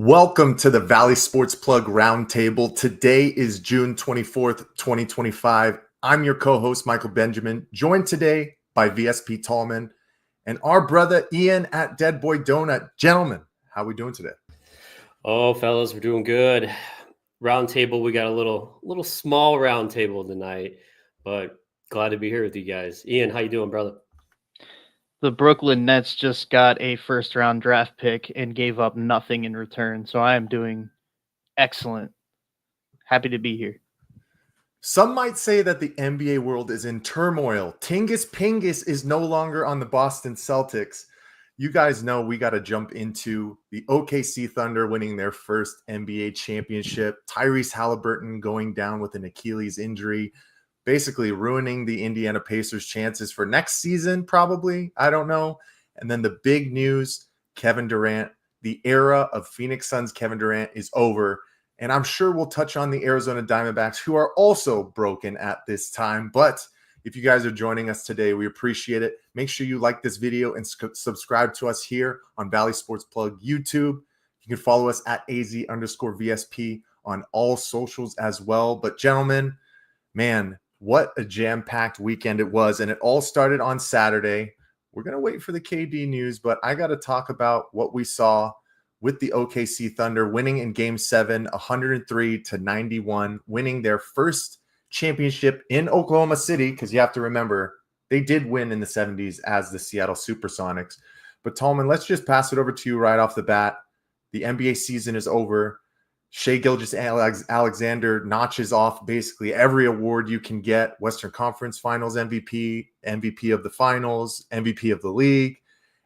Welcome to the Valley Sports Plug Roundtable. Today is June 24th, 2025. I'm your co-host, Michael Benjamin, joined today by VSP Tallman and our brother Ian at Dead Boy Donut. Gentlemen, how are we doing today? Oh, fellas, we're doing good. Roundtable, we got a little small roundtable tonight, but glad to be here with you guys. Ian, how you doing, brother? The Brooklyn Nets just got a first-round draft pick and gave up nothing in return, so I am doing excellent. Happy to be here. Some might say that the NBA world is in turmoil. Tingus Pingus is no longer on the Boston Celtics. You guys know we got to jump into the OKC Thunder winning their first NBA championship. Tyrese Haliburton going down with an Achilles injury, basically ruining the Indiana Pacers' chances for next season, probably. I don't know. And then the big news, Kevin Durant, the era of Phoenix Suns Kevin Durant is over. And I'm sure we'll touch on the Arizona Diamondbacks, who are also broken at this time. But if you guys are joining us today, we appreciate it. Make sure you like this video and subscribe to us here on Valley Sports Plug YouTube. You can follow us at AZ_VSP on all socials as well. But gentlemen, man, what a jam-packed weekend it was. And it all started on Saturday. We're going to wait for the KD news, but I got to talk about what we saw with the OKC Thunder winning in Game 7, 103-91, winning their first championship in Oklahoma City, because you have to remember, they did win in the 70s as the Seattle Supersonics. But Tallman, let's just pass it over to you right off the bat. The NBA season is over. Shai Gilgeous-Alexander notches off basically every award you can get: Western Conference Finals MVP, MVP of the Finals, MVP of the league,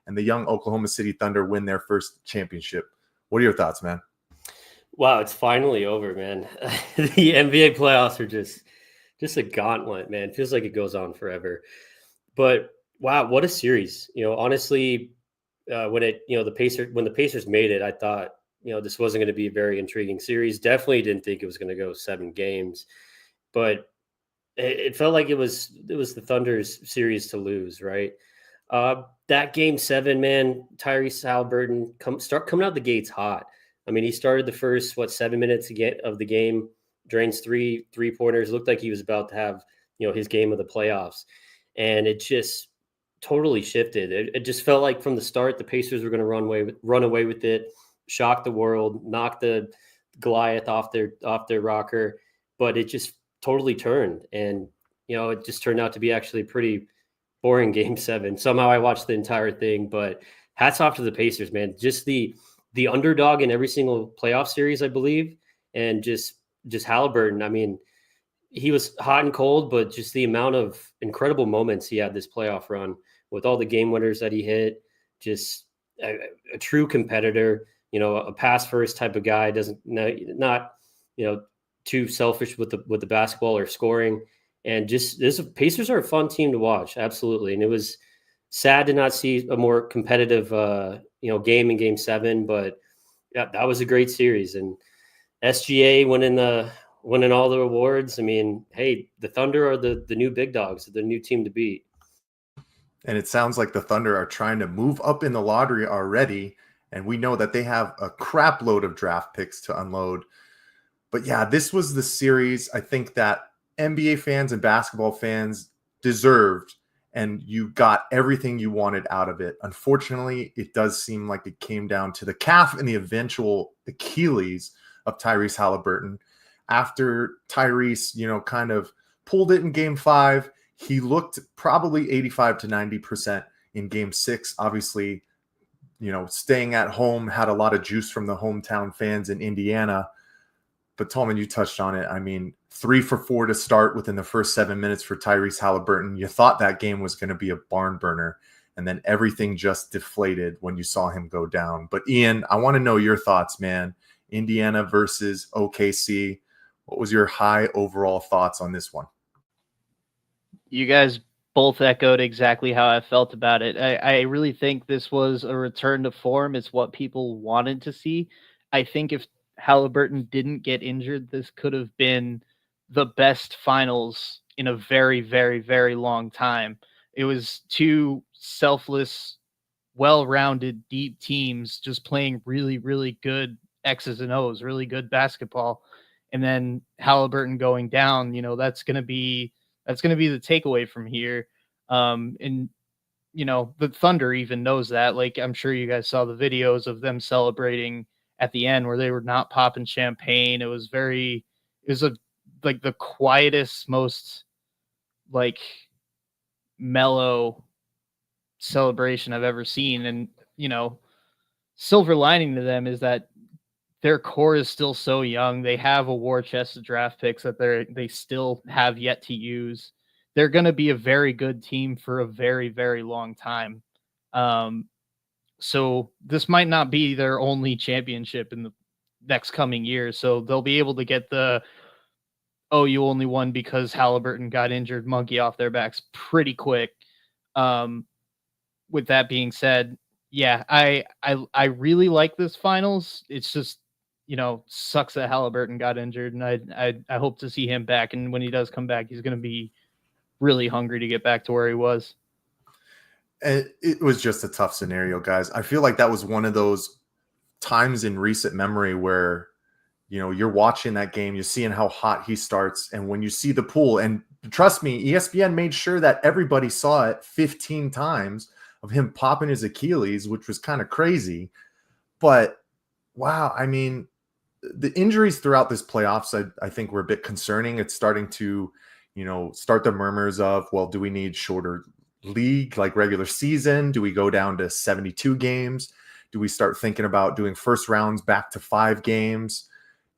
and the young Oklahoma City Thunder win their first championship. What are your thoughts, man? Wow, it's finally over, man. The NBA playoffs are just a gauntlet, man. It feels like it goes on forever. But wow, what a series. Honestly, when the Pacers made it, I thought, this wasn't going to be a very intriguing series. Definitely didn't think it was going to go 7 games, but it felt like it was the Thunder's series to lose, right? That Game 7, man, Tyrese Haliburton coming out the gates hot. I mean, he started the first 7 minutes of the game, drains three-pointers. Looked like he was about to have his game of the playoffs, and it just totally shifted. It just felt like from the start the Pacers were going to run away with it, shock the world, knock the Goliath off their rocker, but it just totally turned, and it just turned out to be actually pretty boring Game 7. Somehow I watched the entire thing, but hats off to the Pacers, man. Just the underdog in every single playoff series, I believe, and just Haliburton. I mean, he was hot and cold, but just the amount of incredible moments he had this playoff run with all the game winners that he hit, just a true competitor, a pass first type of guy, not too selfish with the basketball or scoring. And Pacers are a fun team to watch. Absolutely. And it was sad to not see a more competitive, game in Game 7, but yeah, that was a great series. And SGA winning all the awards. I mean, hey, the Thunder are the new big dogs, the new team to beat. And it sounds like the Thunder are trying to move up in the lottery already. And we know that they have a crap load of draft picks to unload. But yeah, this was the series I think that NBA fans and basketball fans deserved, and you got everything you wanted out of it. Unfortunately, it does seem like it came down to the calf and the eventual Achilles of Tyrese Haliburton. After Tyrese, kind of pulled it in Game 5, he looked probably 85 to 90% in Game 6. Obviously, staying at home, had a lot of juice from the hometown fans in Indiana. But Tallman, you touched on it. I mean, 3 for 4 to start within the first 7 minutes for Tyrese Haliburton. You thought that game was going to be a barn burner, and then everything just deflated when you saw him go down. But Ian, I want to know your thoughts, man. Indiana versus OKC. What was your high overall thoughts on this one? You guys both echoed exactly how I felt about it. I really think this was a return to form. It's what people wanted to see. I think if Haliburton didn't get injured, this could have been the best finals in a very, very, very long time. It was two selfless, well-rounded, deep teams just playing really, really good X's and O's, really good basketball. And then Haliburton going down, that's going to be the takeaway from here. And the Thunder even knows that. Like, I'm sure you guys saw the videos of them celebrating at the end where they were not popping champagne. It was the quietest, most like mellow celebration I've ever seen. And, silver lining to them is that their core is still so young. They have a war chest of draft picks that they still have yet to use. They're going to be a very good team for a very, very long time. So this might not be their only championship in the next coming years. So they'll be able to get you only won because Haliburton got injured monkey off their backs pretty quick. With that being said, yeah, I really like this finals. It's just, sucks that Haliburton got injured, and I hope to see him back. And when he does come back, he's going to be really hungry to get back to where he was. And it was just a tough scenario, guys. I feel like that was one of those times in recent memory where, you're watching that game, you're seeing how hot he starts. And when you see the pool, and trust me, ESPN made sure that everybody saw it 15 times of him popping his Achilles, which was kind of crazy. But wow, I mean, the injuries throughout this playoffs, I think were a bit concerning. It's starting to, start the murmurs of, well, do we need shorter league, like regular season? Do we go down to 72 games? Do we start thinking about doing first rounds back to 5 games?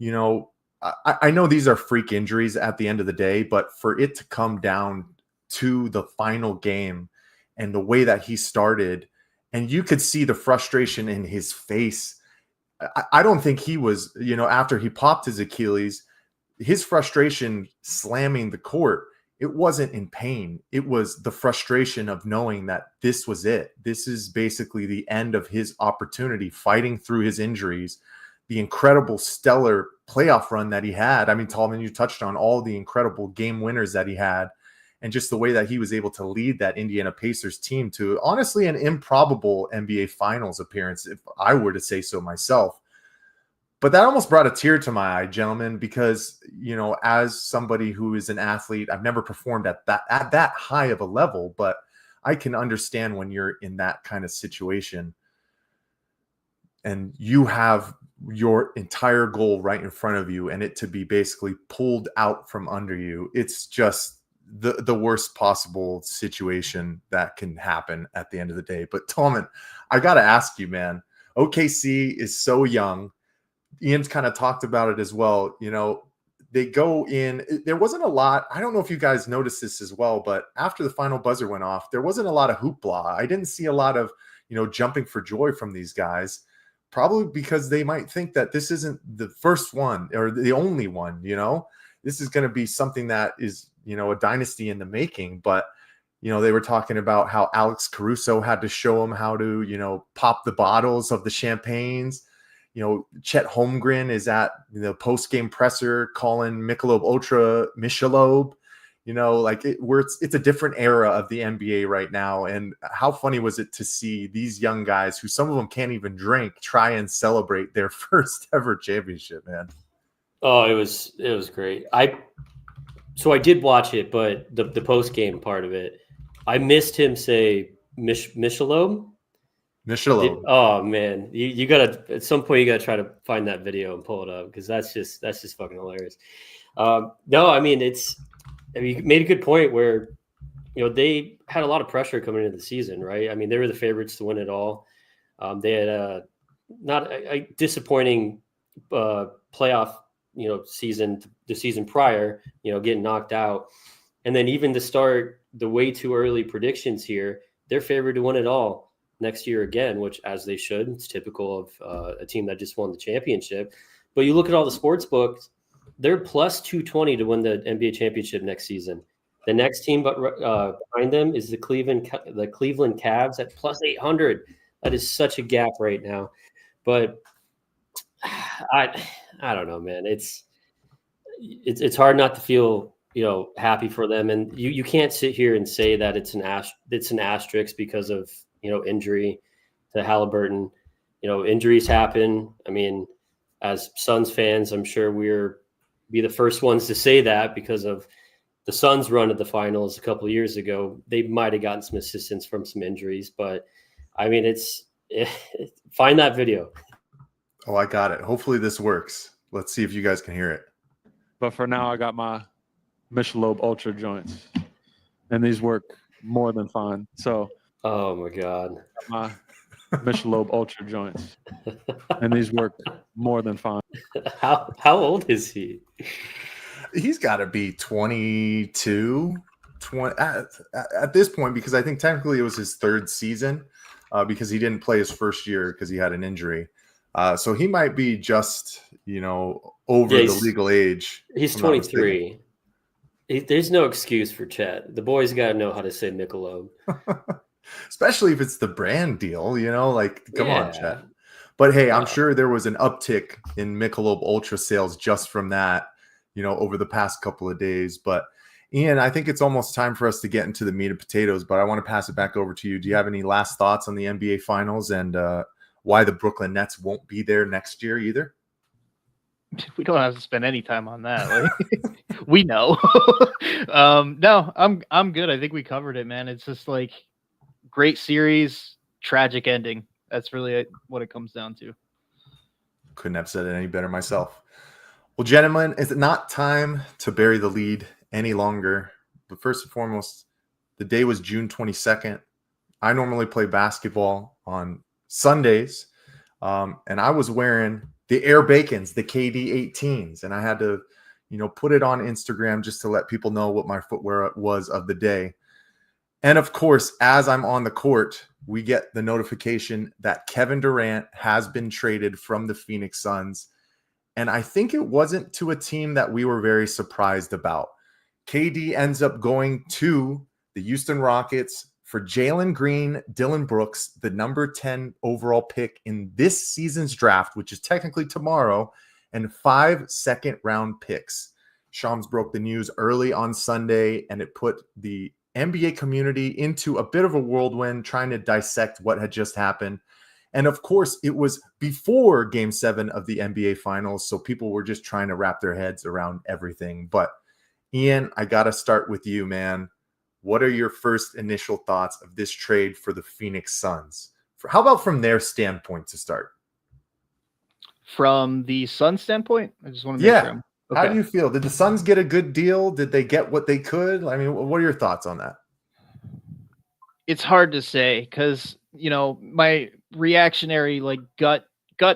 I know these are freak injuries at the end of the day, but for it to come down to the final game and the way that he started, and you could see the frustration in his face. I don't think he was, after he popped his Achilles, his frustration slamming the court, it wasn't in pain. It was the frustration of knowing that this was it. This is basically the end of his opportunity, fighting through his injuries, the incredible stellar playoff run that he had. I mean, Tallman, you touched on all the incredible game winners that he had, and just the way that he was able to lead that Indiana Pacers team to honestly an improbable NBA Finals appearance, if I were to say so myself. But that almost brought a tear to my eye, gentlemen, because, as somebody who is an athlete, I've never performed at that high of a level, but I can understand when you're in that kind of situation and you have your entire goal right in front of you and it to be basically pulled out from under you. It's just the worst possible situation that can happen at the end of the day. But Tallman, I got to ask you, man, OKC is so young. Ian's kind of talked about it as well. They go in, there wasn't a lot. I don't know if you guys noticed this as well, but after the final buzzer went off, there wasn't a lot of hoopla. I didn't see a lot of, jumping for joy from these guys, probably because they might think that this isn't the first one or the only one, this is going to be something that is, a dynasty in the making. But, they were talking about how Alex Caruso had to show them how to, pop the bottles of the champagnes. Chet Holmgren is at the post-game presser calling Michelob Ultra Michelob. It's a different era of the NBA right now. And how funny was it to see these young guys, who some of them can't even drink, try and celebrate their first ever championship, man? Oh, it was great. So I did watch it, but the post-game part of it, I missed him say Michelob. Michelob. Oh man, you gotta, at some point you gotta try to find that video and pull it up, because that's just fucking hilarious. No, I mean, you made a good point where they had a lot of pressure coming into the season, right? I mean, they were the favorites to win it all. They had not a disappointing playoff season, the season prior, getting knocked out, and then even to start the way too early predictions here, they're favored to win it all next year again, which, as they should. It's typical of a team that just won the championship. But you look at all the sports books, they're plus 220 to win the NBA championship next season. The next team behind them is the Cleveland Cavs at plus 800. That is such a gap right now. But I don't know, man. It's hard not to feel happy for them, and you can't sit here and say that it's an asterisk because of injury to Haliburton. Injuries happen. I mean, as Suns fans, I'm sure we're be the first ones to say that because of the Suns' run at the finals a couple of years ago. They might have gotten some assistance from some injuries, but I mean, find that video. Oh, I got it. Hopefully this works. Let's see if you guys can hear it. But for now, I got my Michelob Ultra joints, and these work more than fine. So, oh my God, my Michelob Ultra joints, and these work more than fine. How old is he? He's got to be 22, 20 at this point, because I think technically it was his third season because he didn't play his first year because he had an injury. So he might be just, over the legal age. He's 23. There's no excuse for Chet. The boy's got to know how to say Michelob. Especially if it's the brand deal, come on, Chet. But hey, I'm sure there was an uptick in Michelob Ultra sales just from that, over the past couple of days. But Ian, I think it's almost time for us to get into the meat and potatoes, but I want to pass it back over to you. Do you have any last thoughts on the NBA Finals and why the Brooklyn Nets won't be there next year either? We don't have to spend any time on that. We know. No, I'm good. I think we covered it, man. It's just great series, tragic ending. That's really what it comes down to. Couldn't have said it any better myself. Well, gentlemen, is it not time to bury the lead any longer? But first and foremost, the day was June 22nd. I normally play basketball on Sundays, and I was wearing the Air Bacons, the KD 18s, and I had to, put it on Instagram just to let people know what my footwear was of the day. And of course, as I'm on the court, we get the notification that Kevin Durant has been traded from the Phoenix Suns. And I think it wasn't to a team that we were very surprised about. KD ends up going to the Houston Rockets for Jalen Green, Dillon Brooks, the number 10 overall pick in this season's draft, which is technically tomorrow, and 5 second-round picks. Shams broke the news early on Sunday, and it put the NBA community into a bit of a whirlwind trying to dissect what had just happened. And of course, it was before Game 7 of the NBA Finals, so people were just trying to wrap their heads around everything. But Ian, I got to start with you, man. What are your first initial thoughts of this trade for the Phoenix Suns? How about from their standpoint to start? From the Suns standpoint? I just want to make sure. Okay. How do you feel? Did the Suns get a good deal? Did they get what they could? I mean, what are your thoughts on that? It's hard to say because, my reactionary, gut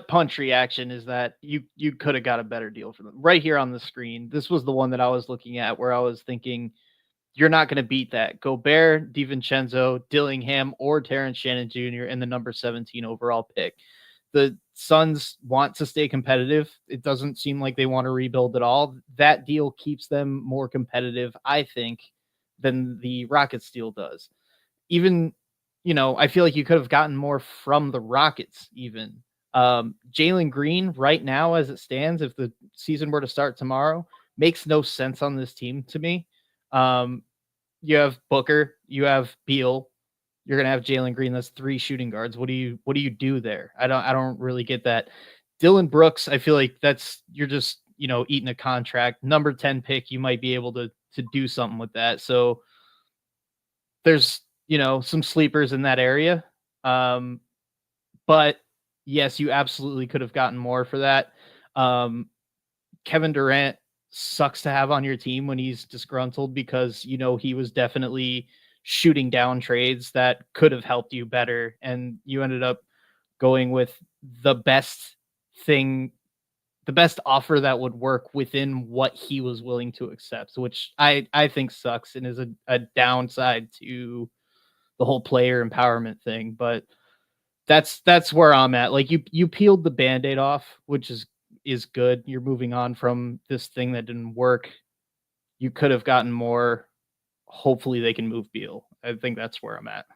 punch reaction is that you could have got a better deal for them. Right here on the screen, this was the one that I was looking at where I was thinking, you're not going to beat that. Gobert, DiVincenzo, Dillingham, or Terrence Shannon Jr. and the number 17 overall pick. The Suns want to stay competitive. It doesn't seem like they want to rebuild at all. That deal keeps them more competitive, I think, than the Rockets deal does. Even, I feel like you could have gotten more from the Rockets even. Jalen Green right now, as it stands, if the season were to start tomorrow, makes no sense on this team to me. You have Booker, you have Beal, you're going to have Jalen Green. That's 3 shooting guards. What do you do there? I don't really get that. Dillon Brooks, I feel like you're just, eating a contract. Number 10 pick, you might be able to do something with that. So there's, some sleepers in that area. But yes, you absolutely could have gotten more for that. Kevin Durant sucks to have on your team when he's disgruntled because, he was definitely shooting down trades that could have helped you better. And you ended up going with the best offer that would work within what he was willing to accept, which I think sucks and is a downside to the whole player empowerment thing. But that's where I'm at. You peeled the Band-Aid off, which is good. You're moving on from this thing that didn't work. You could have gotten more. Hopefully they can move Beal. I think that's where I'm at.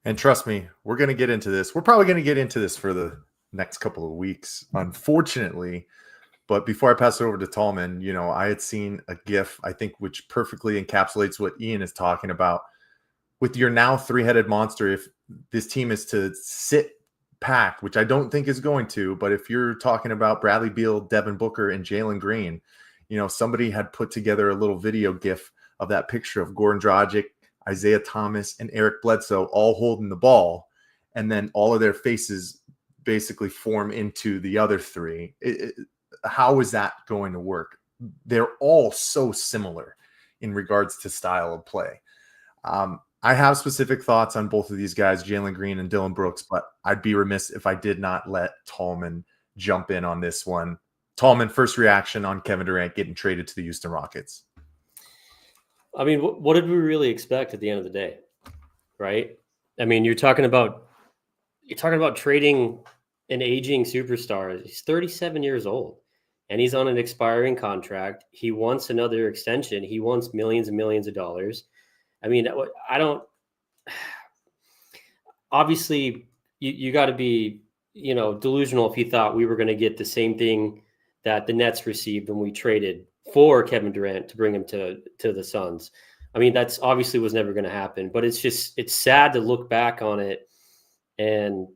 And trust me, we're going to get into this. We're probably going to get into this for the next couple of weeks, unfortunately. But before I pass it over to Tallman, I had seen a GIF, I think, which perfectly encapsulates what Ian is talking about. With your now 3-headed monster, if this team is to sit pack, which I don't think is going to, but if you're talking about Bradley Beal, Devin Booker, and Jalen Green, somebody had put together a little video gif of that picture of Goran Dragic, Isaiah Thomas, and Eric Bledsoe all holding the ball, and then all of their faces basically form into the other three. How is that going to work? They're all so similar in regards to style of play. I have specific thoughts on both of these guys, Jalen Green and Dillon Brooks, but I'd be remiss if I did not let Tallman jump in on this one. Tallman, first reaction on Kevin Durant getting traded to the Houston Rockets. I mean, what did we really expect at the end of the day, right? I mean, you're talking about trading an aging superstar. He's 37 years old, and he's on an expiring contract. He wants another extension. He wants millions and millions of dollars. I mean, obviously you got to be, delusional if you thought we were going to get the same thing that the Nets received when we traded for Kevin Durant to bring him to the Suns. I mean, that's obviously was never going to happen, but it's sad to look back on it and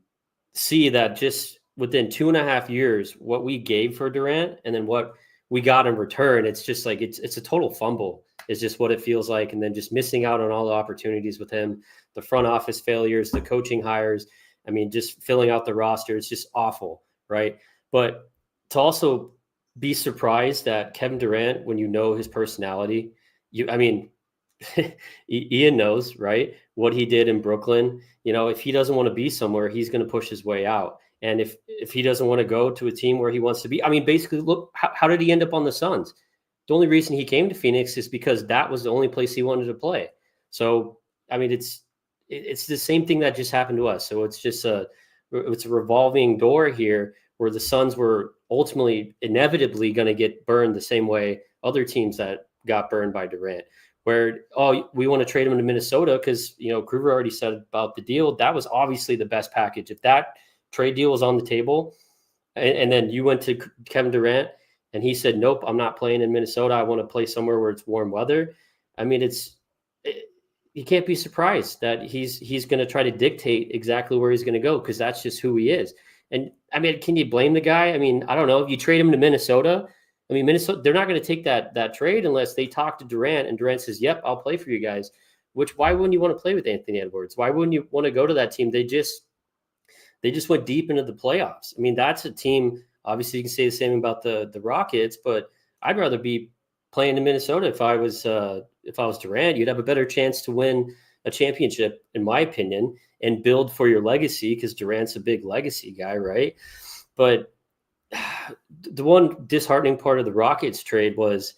see that just within 2.5 years, what we gave for Durant and then what we got in return, it's just like, it's a total fumble is just what it feels like. And then just missing out on all the opportunities with him, the front office failures, the coaching hires. I mean, just filling out the roster. It's just awful. Right. But to also be surprised that Kevin Durant, when you know his personality, Ian knows, right, what he did in Brooklyn. If he doesn't want to be somewhere, he's going to push his way out. And if he doesn't want to go to a team where he wants to be, I mean, basically, look, how did he end up on the Suns? The only reason he came to Phoenix is because that was the only place he wanted to play. So, I mean, it's the same thing that just happened to us. So it's just it's a revolving door here where the Suns were ultimately inevitably going to get burned the same way other teams that got burned by Durant, where, we want to trade him to Minnesota because, Kruger already said about the deal. That was obviously the best package. If that trade deal was on the table and then you went to Kevin Durant and he said, nope, I'm not playing in Minnesota. I want to play somewhere where it's warm weather. I mean, you can't be surprised that he's going to try to dictate exactly where he's going to go because that's just who he is. And I mean, can you blame the guy? I mean, I don't know. If you trade him to Minnesota, I mean, Minnesota, they're not going to take that trade unless they talk to Durant and Durant says, yep, I'll play for you guys. Why wouldn't you want to play with Anthony Edwards? Why wouldn't you want to go to that team? They just went deep into the playoffs. I mean, that's a team. Obviously, you can say the same about the Rockets, but I'd rather be playing in Minnesota if I was Durant. You'd have a better chance to win a championship, in my opinion, and build for your legacy because Durant's a big legacy guy, right? But the one disheartening part of the Rockets trade was,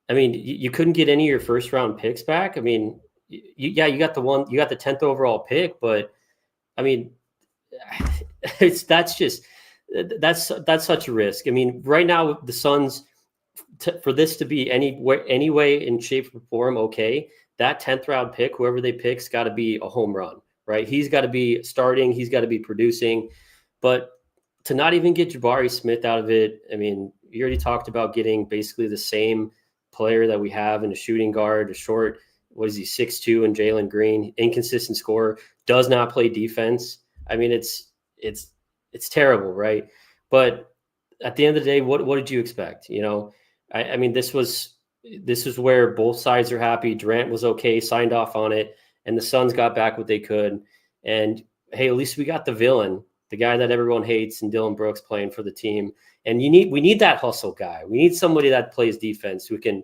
I mean, you couldn't get any of your first round picks back. I mean, you got the 10th overall pick, but I mean, that's such a risk. I mean, right now the Suns, for this to be any way in shape or form, okay, that 10th round pick, whoever they pick's got to be a home run, right? He's got to be starting. He's got to be producing. But to not even get Jabari Smith out of it, I mean, you already talked about getting basically the same player that we have in a shooting guard, a short, 6'2", and Jalen Green, inconsistent scorer, does not play defense. I mean, it's terrible, right? But at the end of the day, what did you expect? I mean, this is where both sides are happy. Durant was okay, signed off on it, and the Suns got back what they could. And hey, at least we got the villain, the guy that everyone hates, and Dillon Brooks playing for the team. And we need that hustle guy. We need somebody that plays defense who can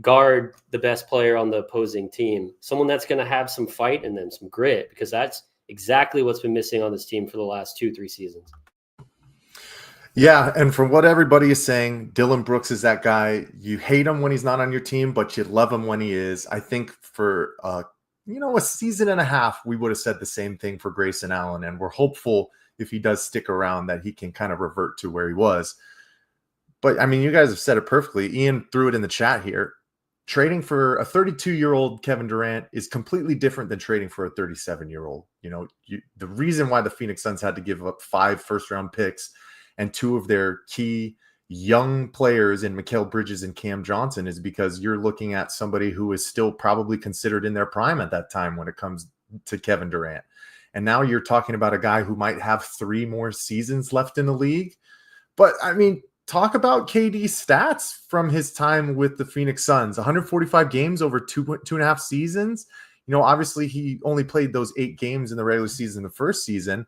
guard the best player on the opposing team, someone that's going to have some fight and then some grit, because that's exactly what's been missing on this team for the last 2-3 seasons. Yeah, and from what everybody is saying, Dillon Brooks is that guy. You hate him when he's not on your team, but you love him when he is. I think for a season and a half, we would have said the same thing for Grayson Allen, and we're hopeful if he does stick around that he can kind of revert to where he was. But I mean, you guys have said it perfectly. Ian threw it in the chat here. Trading for a 32-year-old Kevin Durant is completely different than trading for a 37-year-old. The reason why the Phoenix Suns had to give up 5 first-round picks and 2 of their key young players in Mikal Bridges and Cam Johnson is because you're looking at somebody who is still probably considered in their prime at that time when it comes to Kevin Durant. And now you're talking about a guy who might have 3 more seasons left in the league. But I mean, talk about KD's stats from his time with the Phoenix Suns. 145 games over 2.5 seasons. You know, obviously he only played those 8 games in the regular season, the first season,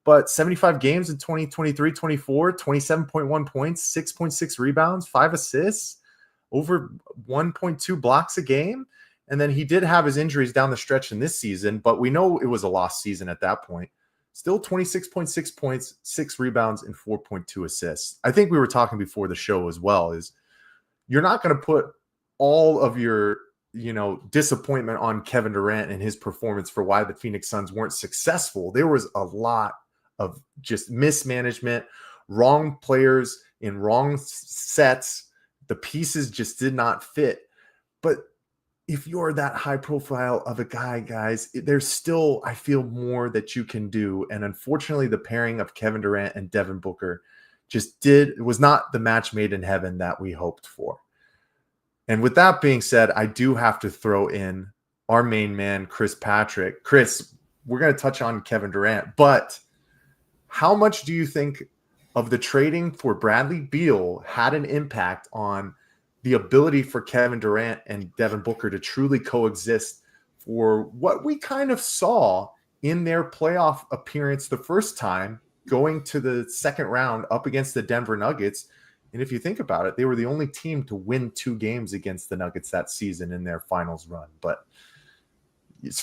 but 75 games in 2023-24, 27.1 points, 6.6 rebounds, 5 assists, over 1.2 blocks a game. And then he did have his injuries down the stretch in this season, but we know it was a lost season at that point. Still 26.6 points, 6 rebounds, and 4.2 assists. I think we were talking before the show as well, is you're not going to put all of your, disappointment on Kevin Durant and his performance for why the Phoenix Suns weren't successful. There was a lot of just mismanagement, wrong players in wrong sets. The pieces just did not fit. But if you're that high profile of a guy, guys, there's still, I feel, more that you can do. And unfortunately, the pairing of Kevin Durant and Devin Booker was not the match made in heaven that we hoped for. And with that being said, I do have to throw in our main man, Chris Patrick. Chris, we're going to touch on Kevin Durant, but how much do you think of the trading for Bradley Beal had an impact on the ability for Kevin Durant and Devin Booker to truly coexist for what we kind of saw in their playoff appearance the first time, going to the second round up against the Denver Nuggets? And if you think about it, they were the only team to win 2 games against the Nuggets that season in their finals run. But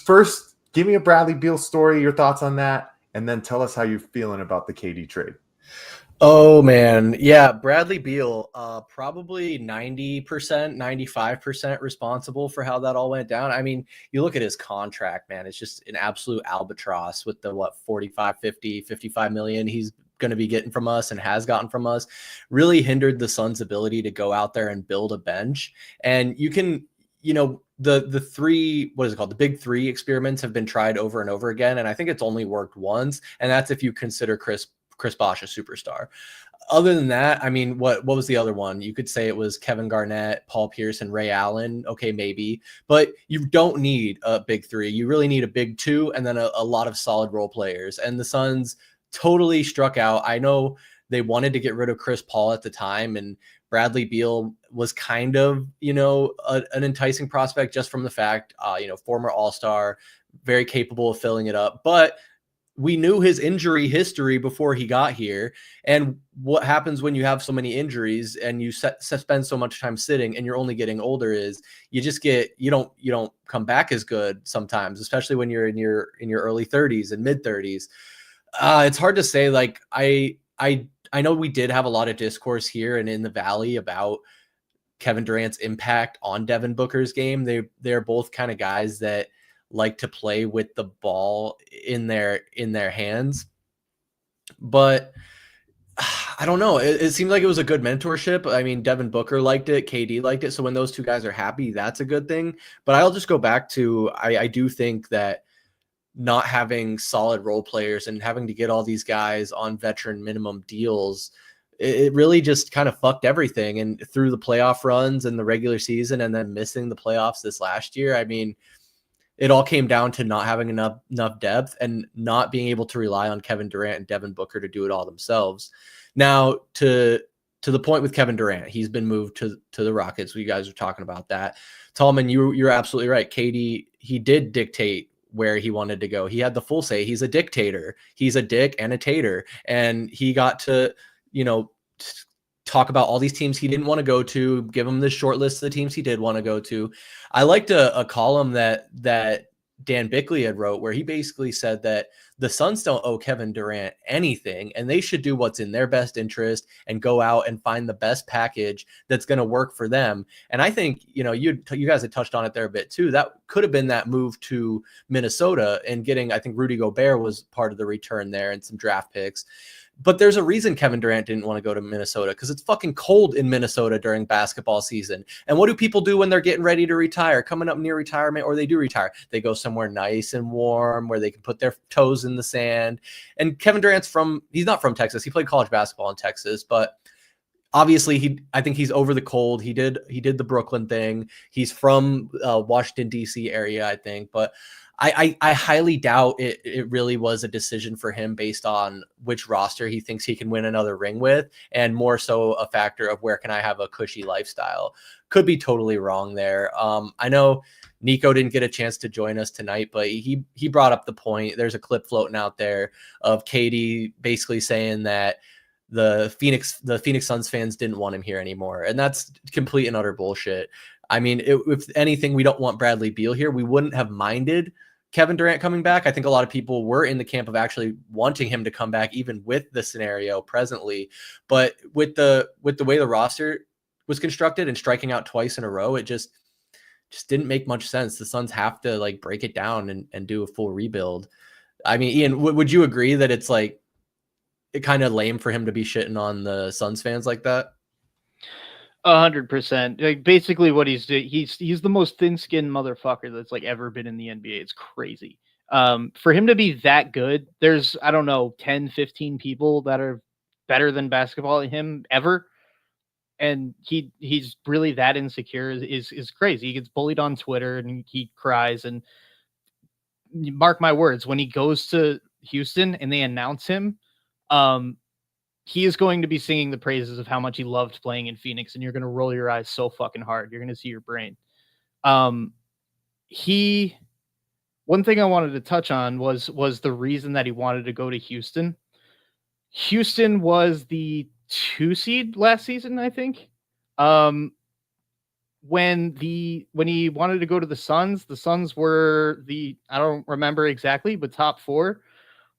first, give me a Bradley Beal story, your thoughts on that, and then tell us how you're feeling about the KD trade. Oh, man. Yeah, Bradley Beal, probably 90%, 95% responsible for how that all went down. I mean, you look at his contract, man, it's just an absolute albatross with the, 45, 50, 55 million he's going to be getting from us and has gotten from us. Really hindered the Suns' ability to go out there and build a bench. And you can, the 3, what is it called? The big 3 experiments have been tried over and over again. And I think it's only worked once. And that's if you consider Chris Bosh a superstar. Other than that, I mean, what was the other one? You could say it was Kevin Garnett, Paul Pierce, and Ray Allen. Okay, maybe. But you don't need a big 3. You really need a big 2 and then a lot of solid role players. And the Suns totally struck out. I know they wanted to get rid of Chris Paul at the time, and Bradley Beal was kind of, an enticing prospect just from the fact, former All-Star, very capable of filling it up. But we knew his injury history before he got here. And what happens when you have so many injuries and you spend so much time sitting and you're only getting older is you just you don't come back as good sometimes, especially when you're in your early 30s and mid 30s. It's hard to say. Like, I know we did have a lot of discourse here and in the Valley about Kevin Durant's impact on Devin Booker's game. They're both kind of guys that like to play with the ball in their hands. But I don't know. It seemed like it was a good mentorship. I mean, Devin Booker liked it. KD liked it. So when those 2 guys are happy, that's a good thing. But I'll just go back to, I do think that not having solid role players and having to get all these guys on veteran minimum deals, it really just kind of fucked everything. And through the playoff runs and the regular season and then missing the playoffs this last year, I mean, it all came down to not having enough depth and not being able to rely on Kevin Durant and Devin Booker to do it all themselves. Now, to the point with Kevin Durant, he's been moved to the Rockets. You guys are talking about that. Tallman, you're absolutely right. KD, he did dictate where he wanted to go. He had the full say. He's a dictator. He's a dick and a tater. And he got to, talk about all these teams he didn't want to go to, give him the short list of the teams he did want to go to. I liked a column that Dan Bickley had wrote where he basically said that the Suns don't owe Kevin Durant anything and they should do what's in their best interest and go out and find the best package that's going to work for them. And I think, you guys had touched on it there a bit too. That could have been that move to Minnesota and getting, I think Rudy Gobert was part of the return there and some draft picks. But there's a reason Kevin Durant didn't want to go to Minnesota, because it's fucking cold in Minnesota during basketball season. And what do people do when they're getting ready to retire, coming up near retirement, or they do retire? They go somewhere nice and warm where they can put their toes in the sand. And Kevin Durant's he's not from Texas. He played college basketball in Texas, but obviously I think he's over the cold. He did the Brooklyn thing. He's from Washington D.C. area, I think, but I highly doubt it really was a decision for him based on which roster he thinks he can win another ring with, and more so a factor of where can I have a cushy lifestyle. Could be totally wrong there. I know Niko didn't get a chance to join us tonight, but he brought up the point. There's a clip floating out there of KD basically saying that the Phoenix Suns fans didn't want him here anymore, and that's complete and utter bullshit. I mean, if anything, we don't want Bradley Beal here. We wouldn't have minded Kevin Durant coming back. I think a lot of people were in the camp of actually wanting him to come back, even with the scenario presently. But with the way the roster was constructed and striking out twice in a row, it just didn't make much sense. The Suns have to like break it down and do a full rebuild. I mean, Ian, would you agree that it's like it kind of lame for him to be shitting on the Suns fans like that? 100%. Like basically what he's doing, he's the most thin-skinned motherfucker that's like ever been in the NBA. It's crazy. For him to be that good, there's, I don't know, 10, 15 people that are better than basketball at him ever. And he's really that insecure is crazy. He gets bullied on Twitter and he cries. And mark my words, when he goes to Houston and they announce him, he is going to be singing the praises of how much he loved playing in Phoenix, and you're going to roll your eyes so fucking hard. You're going to see your brain. One thing I wanted to touch on was the reason that he wanted to go to Houston. Houston was the 2 seed last season, I think. When he wanted to go to the Suns were I don't remember exactly, but top 4.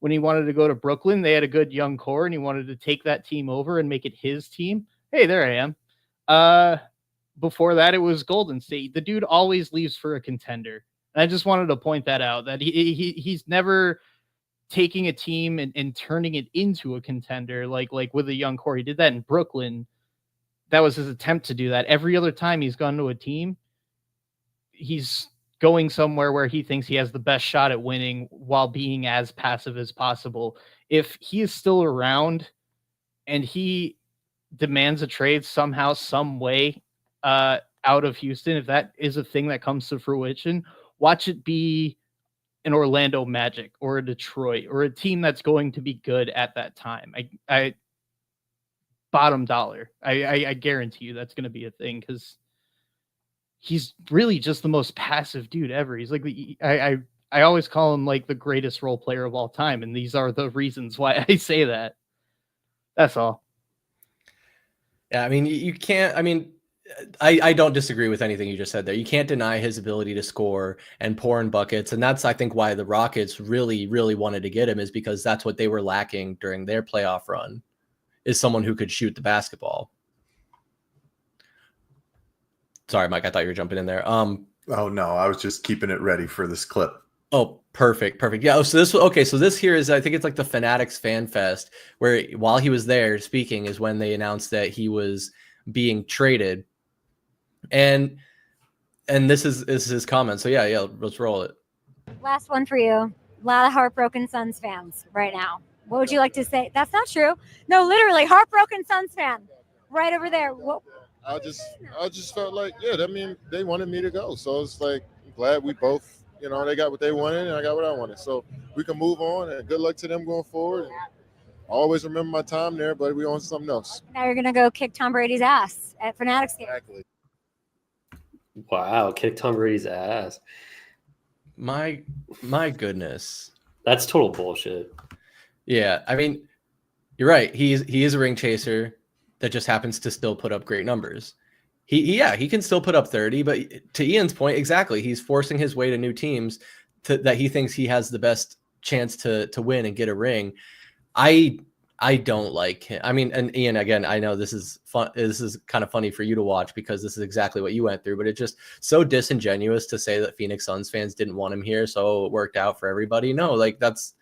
When he wanted to go to Brooklyn, they had a good young core, and he wanted to take that team over and make it his team. Hey, there I am. Before that, it was Golden State. The dude always leaves for a contender. And I just wanted to point that out, that he's never taking a team and turning it into a contender like with a young core. He did that in Brooklyn. That was his attempt to do that. Every other time he's gone to a team, he's going somewhere where he thinks he has the best shot at winning while being as passive as possible. If he is still around and he demands a trade somehow, some way out of Houston, if that is a thing that comes to fruition, watch it be an Orlando Magic or a Detroit or a team that's going to be good at that time. I bottom dollar. I guarantee you that's going to be a thing, because he's really just the most passive dude ever. He's like I always call him like the greatest role player of all time, and these are the reasons why I say that. That's all. Yeah, I mean, you can't. I mean, I don't disagree with anything you just said there. You can't deny his ability to score and pour in buckets, and that's, I think, why the Rockets really, really wanted to get him, is because that's what they were lacking during their playoff run, is someone who could shoot the basketball. Sorry, Mike, I thought you were jumping in there. Oh no, I was just keeping it ready for this clip. Oh, perfect. Yeah. So this here is, I think it's like the Fanatics Fan Fest, where while he was there speaking is when they announced that he was being traded. And this is his comment. So yeah, let's roll it. Last one for you. A lot of heartbroken Suns fans right now. What would you like to say? That's not true. No, literally, heartbroken Suns fan right over there. What? I just felt like, I mean, they wanted me to go. So it's like, I'm glad we both, they got what they wanted and I got what I wanted. So we can move on, and good luck to them going forward. And I always remember my time there, but we on something else. Now you're going to go kick Tom Brady's ass at Fanatics game. Exactly. Wow, kick Tom Brady's ass. My goodness. That's total bullshit. Yeah, I mean, you're right. He is a ring chaser that just happens to still put up great numbers. He can still put up 30, but to Ian's point, exactly, he's forcing his way to new teams that he thinks he has the best chance to win and get a ring. I don't like him. I mean, and Ian, again, I know this is fun. This is kind of funny for you to watch because this is exactly what you went through, but it's just so disingenuous to say that Phoenix Suns fans didn't want him here, so it worked out for everybody. No, like that's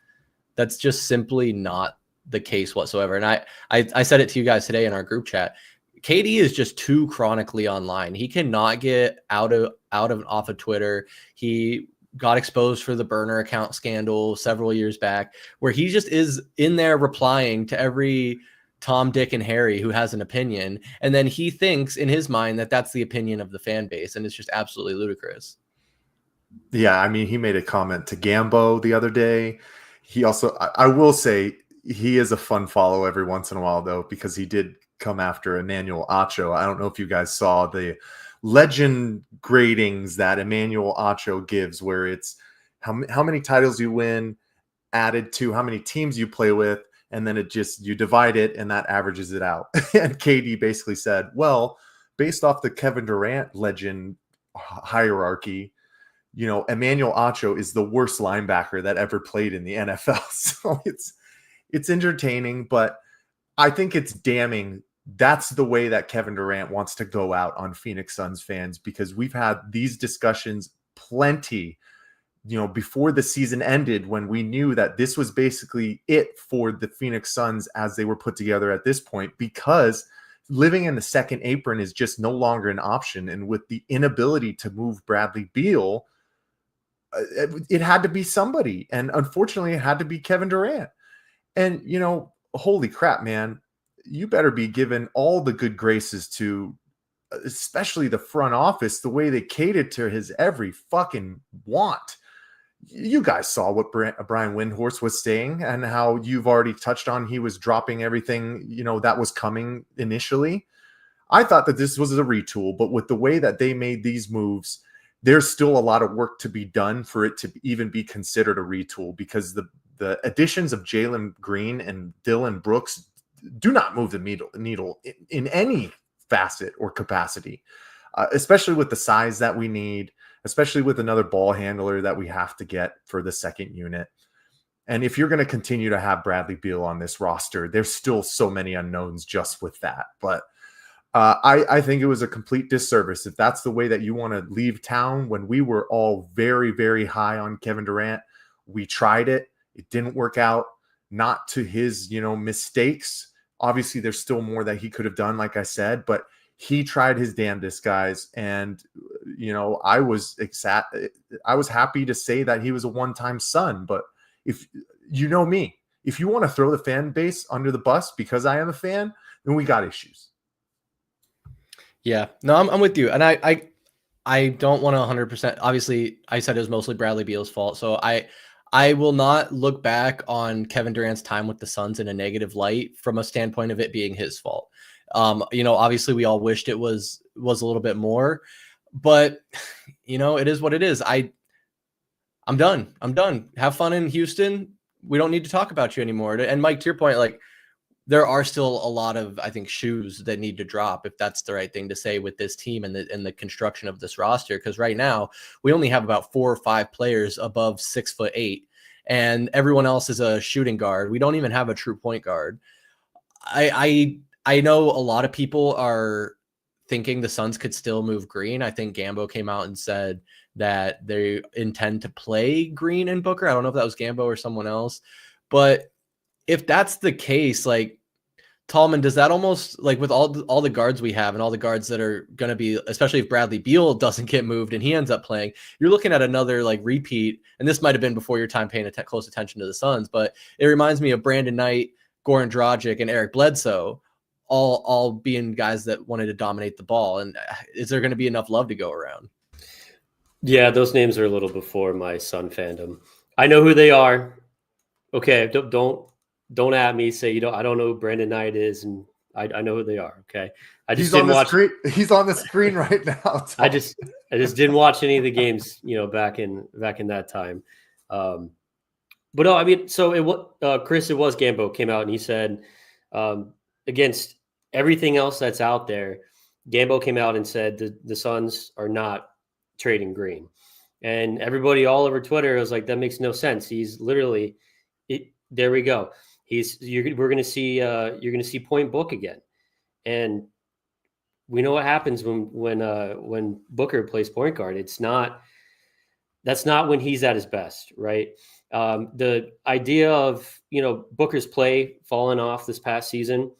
just simply not the case whatsoever. And I said it to you guys today in our group chat. KD is just too chronically online. He cannot get off of Twitter. He got exposed for the burner account scandal several years back, where he just is in there replying to every Tom, Dick, and Harry who has an opinion, and then he thinks in his mind that that's the opinion of the fan base, and it's just absolutely ludicrous. Yeah, I mean, he made a comment to Gambo the other day. He also, I will say, he is a fun follow every once in a while, though, because he did come after Emmanuel Acho. I don't know if you guys saw the legend gradings that Emmanuel Acho gives, where it's how many titles you win added to how many teams you play with, and then you divide it, and that averages it out. And KD basically said, well, based off the Kevin Durant legend hierarchy, Emmanuel Acho is the worst linebacker that ever played in the NFL. So it's entertaining, but I think it's damning. That's the way that Kevin Durant wants to go out on Phoenix Suns fans, because we've had these discussions plenty, before the season ended, when we knew that this was basically it for the Phoenix Suns as they were put together at this point, because living in the second apron is just no longer an option. And with the inability to move Bradley Beal, it had to be somebody. And unfortunately, it had to be Kevin Durant. And, holy crap, man, you better be given all the good graces to, especially the front office, the way they catered to his every fucking want. You guys saw what Brian Windhorst was saying, and how you've already touched on he was dropping everything, that was coming initially. I thought that this was a retool, but with the way that they made these moves, there's still a lot of work to be done for it to even be considered a retool, because the additions of Jalen Green and Dillon Brooks do not move the needle in any facet or capacity, especially with the size that we need, especially with another ball handler that we have to get for the second unit. And if you're going to continue to have Bradley Beal on this roster, there's still so many unknowns just with that. But I think it was a complete disservice if that's the way that you want to leave town, when we were all very, very high on Kevin Durant. We tried it. It didn't work out, not to his, mistakes. Obviously, there's still more that he could have done, like I said, but he tried his damnedest, guys. And, I was happy to say that he was a one-time Sun. But if me, if you want to throw the fan base under the bus because I am a fan, then we got issues. Yeah, no, I'm with you. And I don't want to 100%. Obviously, I said it was mostly Bradley Beal's fault. So I will not look back on Kevin Durant's time with the Suns in a negative light from a standpoint of it being his fault. Obviously we all wished it was a little bit more, but it is what it is. I'm done. Have fun in Houston. We don't need to talk about you anymore. And Mike, to your point, like, there are still a lot of, I think, shoes that need to drop, if that's the right thing to say, with this team and the construction of this roster. Because right now we only have about 4 or 5 players above 6'8", and everyone else is a shooting guard. We don't even have a true point guard. I know a lot of people are thinking the Suns could still move Green. I think Gambo came out and said that they intend to play Green and Booker. I don't know if that was Gambo or someone else, but if that's the case, like, Tallman, does that almost, like, with all the guards we have and all the guards that are going to be, especially if Bradley Beal doesn't get moved and he ends up playing, you're looking at another, like, repeat. And this might've been before your time paying close attention to the Suns, but it reminds me of Brandon Knight, Goran Dragic, and Eric Bledsoe, all being guys that wanted to dominate the ball. And is there going to be enough love to go around? Yeah, those names are a little before my Sun fandom. I know who they are. Okay, don't at me, say I don't know who Brandon Knight is, and I know who they are. Okay, I just didn't watch. He's on the screen right now. I just didn't watch any of the games, back in that time. But no, I mean, so Chris, it was Gambo came out and he said, against everything else that's out there, Gambo came out and said the Suns are not trading Green, and everybody all over Twitter was like, that makes no sense. He's literally it. There we go. We're going to see you're going to see point Book again, and we know what happens when Booker plays point guard. That's not when he's at his best, right? The idea of Booker's play falling off this past season,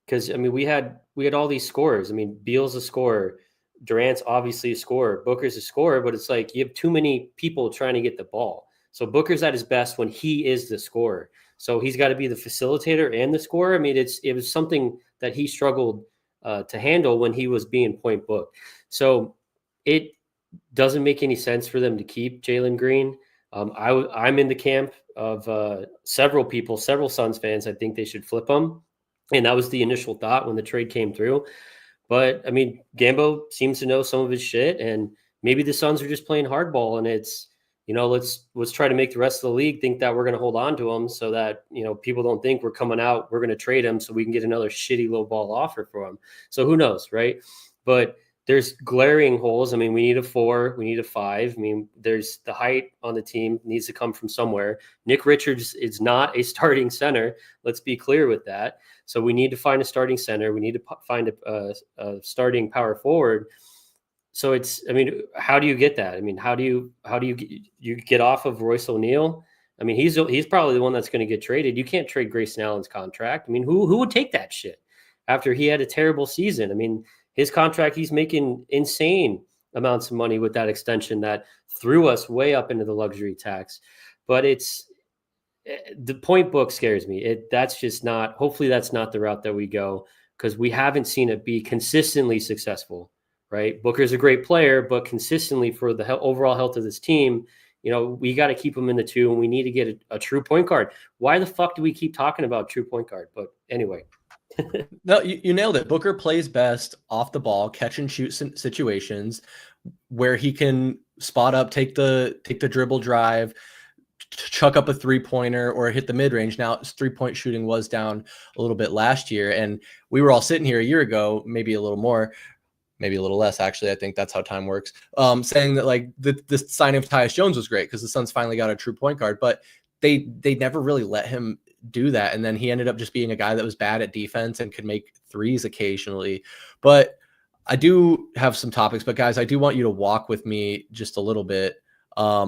because I mean we had all these scorers. I mean, Beal's a scorer, Durant's obviously a scorer, Booker's a scorer, but it's like you have too many people trying to get the ball. So Booker's at his best when he is the scorer. So he's got to be the facilitator and the scorer. I mean, it was something that he struggled to handle when he was being point booked. So it doesn't make any sense for them to keep Jalen Green. I'm in the camp of several Suns fans. I think they should flip him. And that was the initial thought when the trade came through. But I mean, Gambo seems to know some of his shit, and maybe the Suns are just playing hardball, and it's, let's try to make the rest of the league think that we're going to hold on to him so that, people don't think we're coming out, we're going to trade him so we can get another shitty low ball offer for him. So who knows, right? But there's glaring holes. I mean, we need a 4, we need a 5. I mean, there's the height on the team needs to come from somewhere. Nick Richards is not a starting center. Let's be clear with that. So we need to find a starting center. We need to find a starting power forward. So how do you get that? I mean, how do you get off of Royce O'Neal? I mean, he's probably the one that's going to get traded. You can't trade Grayson Allen's contract. I mean, who would take that shit after he had a terrible season? I mean, his contract, he's making insane amounts of money with that extension that threw us way up into the luxury tax. But the point book scares me. Hopefully that's not the route that we go, because we haven't seen it be consistently successful, right? Booker's a great player, but consistently for the overall health of this team, we got to keep him in the 2, and we need to get a true point guard. Why the fuck do we keep talking about true point guard? But anyway. No, you nailed it. Booker plays best off the ball, catch and shoot situations where he can spot up, take the dribble drive, chuck up a 3-pointer or hit the mid-range. Now, 3-point shooting was down a little bit last year, and we were all sitting here a year ago, maybe a little more, maybe a little less, actually. I think that's how time works, saying that like the signing of Tyus Jones was great because the Suns finally got a true point guard, but they never really let him do that. And then he ended up just being a guy that was bad at defense and could make threes occasionally. But I do have some topics, but guys, I do want you to walk with me just a little bit. I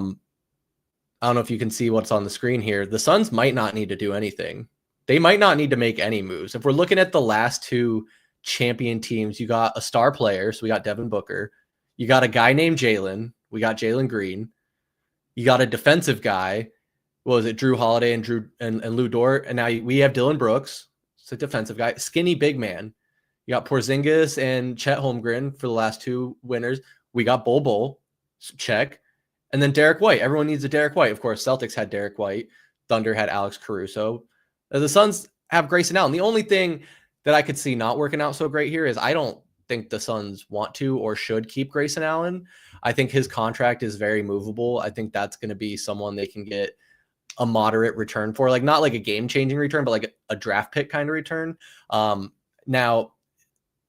don't know if you can see what's on the screen here. The Suns might not need to do anything. They might not need to make any moves. If we're looking at the last 2 champion teams, you got a star player. So we got Devin Booker. You got a guy named Jalen. We got Jalen Green. You got a defensive guy. What was it? Drew Holiday and Lou Dort. And now we have Dillon Brooks. It's a defensive guy, skinny big man. You got Porzingis and Chet Holmgren for the last 2 winners. We got Bol, check. And then Derek White. Everyone needs a Derek White. Of course, Celtics had Derek White. Thunder had Alex Caruso. The Suns have Grayson Allen. The only thing that I could see not working out so great here is I don't think the Suns want to or should keep Grayson Allen. I think his contract is very movable. I think that's going to be someone they can get a moderate return for, like not like a game-changing return, but like a draft pick kind of return. Now,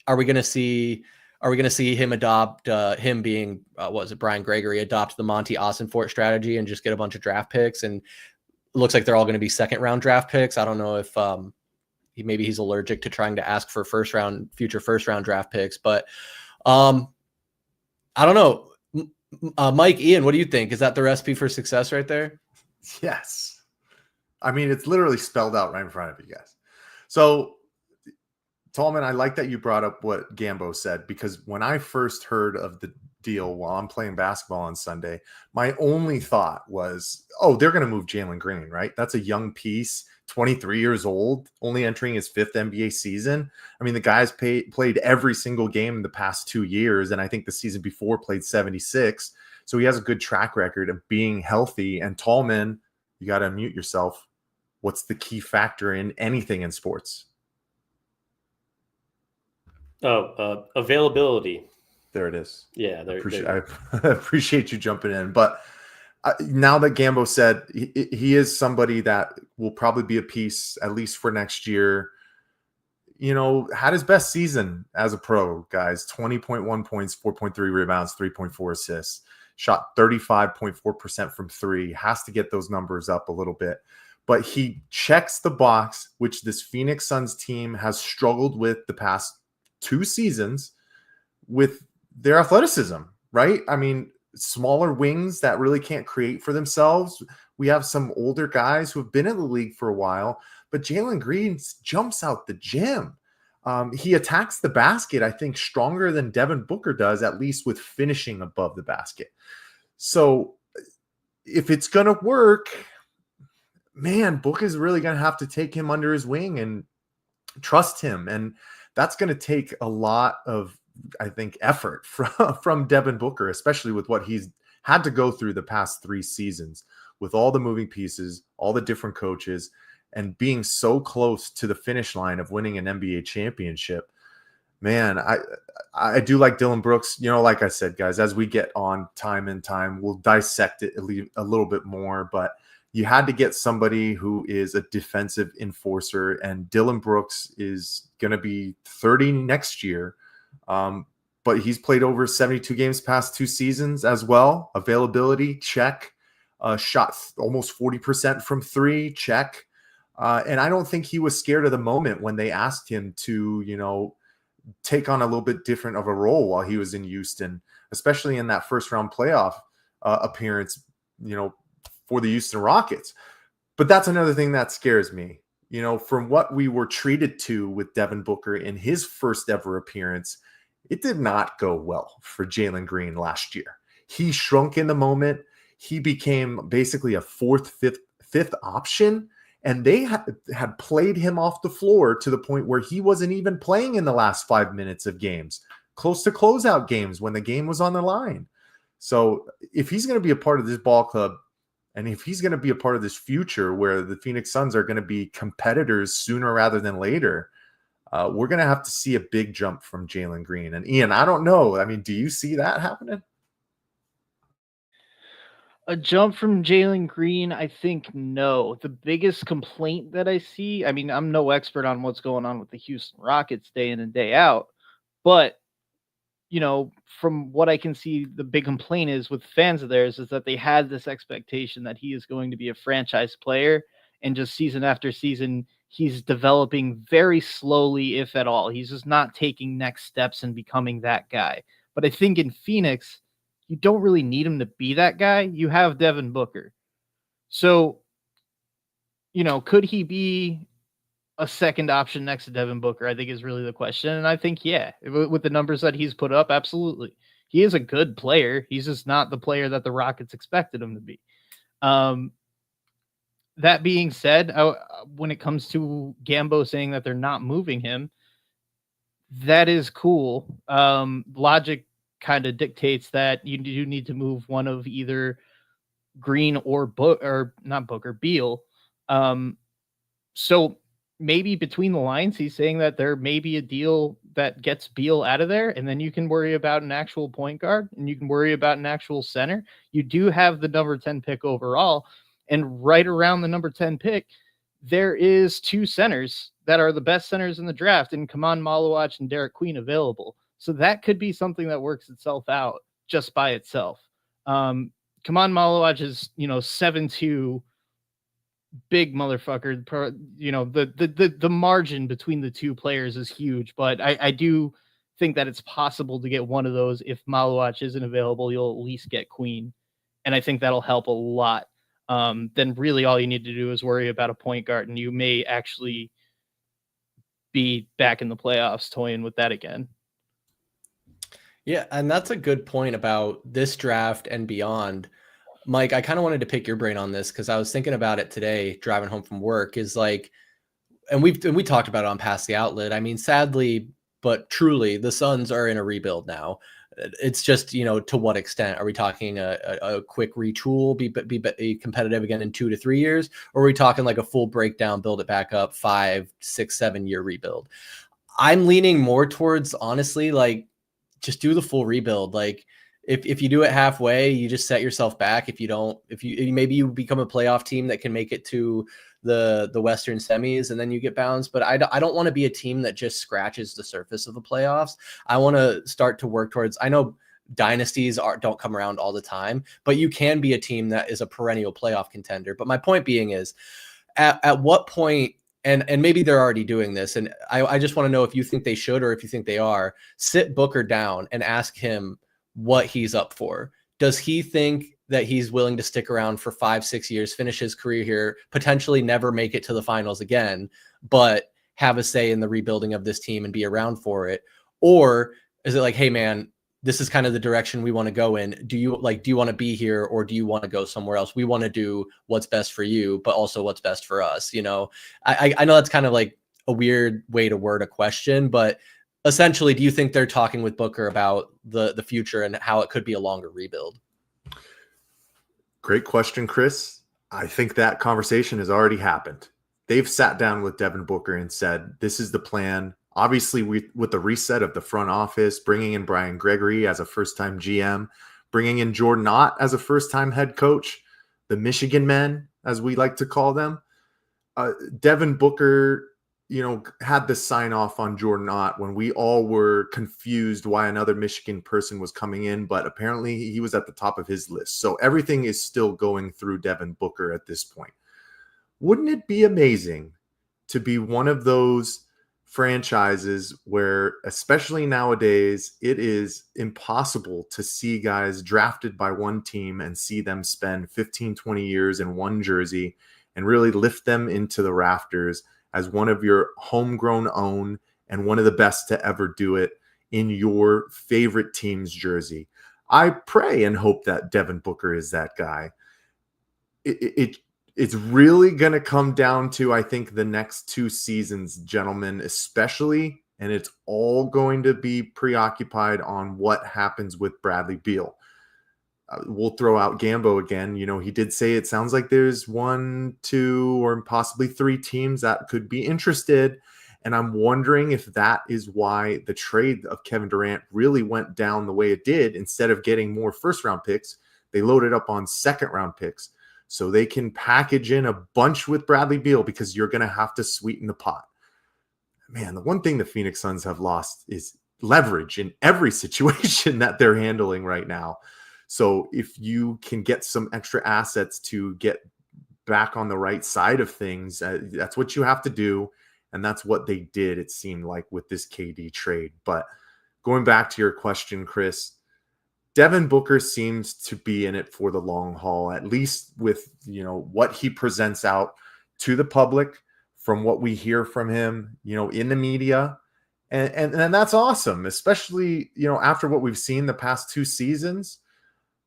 are we going to see him adopt him being Brian Gregory adopt the Monty Austinfort strategy and just get a bunch of draft picks? And it looks like they're all going to be 2nd-round draft picks. I don't know if maybe he's allergic to trying to ask for future first-round draft picks, but I don't know. Mike, Ian, what do you think? Is that the recipe for success right there? Yes. I mean, it's literally spelled out right in front of you guys. So, Tallman, I like that you brought up what Gambo said, because when I first heard of the deal while I'm playing basketball on Sunday, my only thought was, they're going to move Jalen Green, right? That's a young piece, 23 years old, only entering his 5th NBA season. I mean, the guy's played every single game in the past 2 years, and I think the season before played 76. So he has a good track record of being healthy. And Tallman, you got to unmute yourself. What's the key factor in anything in sports? Availability. There it is. Yeah, I appreciate you jumping in. But now that Gambo said he is somebody that will probably be a piece, at least for next year, had his best season as a pro, guys. 20.1 points, 4.3 rebounds, 3.4 assists. Shot 35.4% from 3. Has to get those numbers up a little bit. But he checks the box, which this Phoenix Suns team has struggled with the past 2 seasons with their athleticism, right? I mean, smaller wings that really can't create for themselves. We have some older guys who have been in the league for a while, but Jalen Green jumps out the gym. He attacks the basket, I think, stronger than Devin Booker does, at least with finishing above the basket. So if it's going to work, man, Book is really going to have to take him under his wing and trust him. And that's going to take a lot of, I think, effort from Devin Booker, especially with what he's had to go through the past 3 seasons with all the moving pieces, all the different coaches, and being so close to the finish line of winning an NBA championship. Man, I do like Dillon Brooks. You know, like I said, guys, as we get on time and time, we'll dissect it a little bit more, but you had to get somebody who is a defensive enforcer, and Dillon Brooks is going to be 30 next year. But he's played over 72 games past 2 seasons as well. Availability, check. Shot almost 40% from 3, check. And I don't think he was scared of the moment when they asked him to, you know, take on a little bit different of a role while he was in Houston, especially in that first round playoff appearance, you know, for the Houston Rockets. But that's another thing that scares me. You know, from what we were treated to with Devin Booker in his first ever appearance, it did not go well for Jalen Green last year. He shrunk in the moment. He became basically a fifth option. And they had played him off the floor to the point where he wasn't even playing in the last 5 minutes of games, close to closeout games when the game was on the line. So if he's going to be a part of this ball club, and if he's going to be a part of this future where the Phoenix Suns are going to be competitors sooner rather than later, we're going to have to see a big jump from Jalen Green. And Ian, I don't know. I mean, do you see that happening? A jump from Jalen Green, I think no. The biggest complaint that I see, I mean, I'm no expert on what's going on with the Houston Rockets day in and day out, but, you know, from what I can see, the big complaint is with fans of theirs is that they had this expectation that he is going to be a franchise player, and just season after season, he's developing very slowly, if at all. He's just not taking next steps and becoming that guy. But I think in Phoenix, you don't really need him to be that guy. You have Devin Booker. So, you know, could he be a second option next to Devin Booker, I think is really the question. And I think, yeah, with the numbers that he's put up, absolutely. He is a good player. He's just not the player that the Rockets expected him to be. That being said, when it comes to Gambo saying that they're not moving him, that is cool. Logic kind of dictates that you do need to move one of either Green or Beal. So maybe between the lines, he's saying that there may be a deal that gets Beal out of there, and then you can worry about an actual point guard, and you can worry about an actual center. You do have the number 10 pick overall, and right around the number 10 pick, there is 2 centers that are the best centers in the draft, and Kaman Malawach and Derek Queen available. So that could be something that works itself out just by itself. Kaman Malawach is, 7'2", big motherfucker. The margin between the 2 players is huge, but I do think that it's possible to get one of those. If Malawach isn't available, you'll at least get Queen. And I think that'll help a lot. Then really all you need to do is worry about a point guard, and you may actually be back in the playoffs toying with that again. Yeah, and that's a good point about this draft and beyond. Mike, I kind of wanted to pick your brain on this because I was thinking about it today driving home from work, is like, and we talked about it on Past the Outlet. I mean, sadly, but truly, the Suns are in a rebuild now. It's just, to what extent? Are we talking a quick retool, be competitive again in 2 to 3 years? Or are we talking like a full breakdown, build it back up, 5, 6, 7 year rebuild? I'm leaning more towards, honestly, like, just do the full rebuild. Like if you do it halfway, you just set yourself back. If you maybe you become a playoff team that can make it to the Western semis and then you get bounced. But I don't want to be a team that just scratches the surface of the playoffs. I want to start to work towards, I know dynasties don't come around all the time, but you can be a team that is a perennial playoff contender. But my point being is at what point, and maybe they're already doing this, and I just want to know if you think they should or if you think they are, sit Booker down and ask him what he's up for. Does he think that he's willing to stick around for 5-6 years, finish his career here, potentially never make it to the finals again, but have a say in the rebuilding of this team and be around for it? Or is it like, hey, man, this is kind of the direction we want to go in. Do you want to be here, or do you want to go somewhere else? We want to do what's best for you, but also what's best for us. I know that's kind of like a weird way to word a question, but essentially, do you think they're talking with Booker about the future and how it could be a longer rebuild? Great question, Chris. I think that conversation has already happened. They've sat down with Devin Booker and said, this is the plan. Obviously, with the reset of the front office, bringing in Brian Gregory as a first-time GM, bringing in Jordan Ott as a first-time head coach, the Michigan men, as we like to call them. Devin Booker, had the sign off on Jordan Ott when we all were confused why another Michigan person was coming in, but apparently he was at the top of his list. So everything is still going through Devin Booker at this point. Wouldn't it be amazing to be one of those franchises where, especially nowadays, it is impossible to see guys drafted by one team and see them spend 15, 20 years in one jersey and really lift them into the rafters as one of your homegrown own and one of the best to ever do it in your favorite team's jersey? I pray and hope that Devin Booker is that guy. It's really going to come down to, I think, the next 2 seasons, gentlemen, especially, and it's all going to be preoccupied on what happens with Bradley Beal. We'll throw out Gambo again. He did say it sounds like there's 1, 2, or possibly 3 teams that could be interested. And I'm wondering if that is why the trade of Kevin Durant really went down the way it did. Instead of getting more first-round picks, they loaded up on second-round picks so they can package in a bunch with Bradley Beal, because you're going to have to sweeten the pot. Man, the one thing the Phoenix Suns have lost is leverage in every situation that they're handling right now. So if you can get some extra assets to get back on the right side of things, that's what you have to do. And that's what they did, it seemed like, with this KD trade. But going back to your question, Chris, Devin Booker seems to be in it for the long haul, at least with, what he presents out to the public, from what we hear from him, in the media. And that's awesome, especially, after what we've seen the past 2 seasons.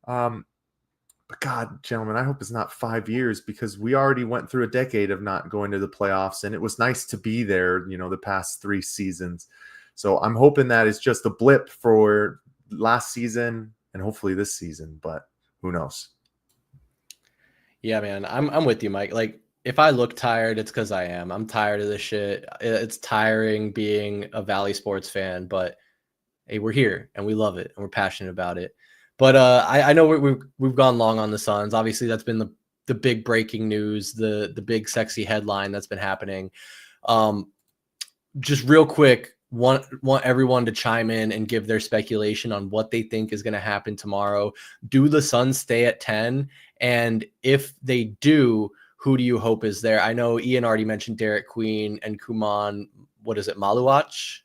But God, gentlemen, I hope it's not 5 years, because we already went through a decade of not going to the playoffs, and it was nice to be there, the past 3 seasons. So I'm hoping that is just a blip for last season and hopefully this season, but who knows? Yeah, man, I'm with you, Mike. Like, if I look tired, it's because I am. I'm tired of this shit. It's tiring being a Valley sports fan, but hey, we're here and we love it and we're passionate about it. But I know we've gone long on the Suns. Obviously, that's been the big breaking news, the big sexy headline that's been happening. Just real quick, want everyone to chime in and give their speculation on what they think is going to happen tomorrow. Do the Suns stay at 10? And if they do, who do you hope is there? I know Ian already mentioned Derek Queen and Kuman. What is it, Maluach?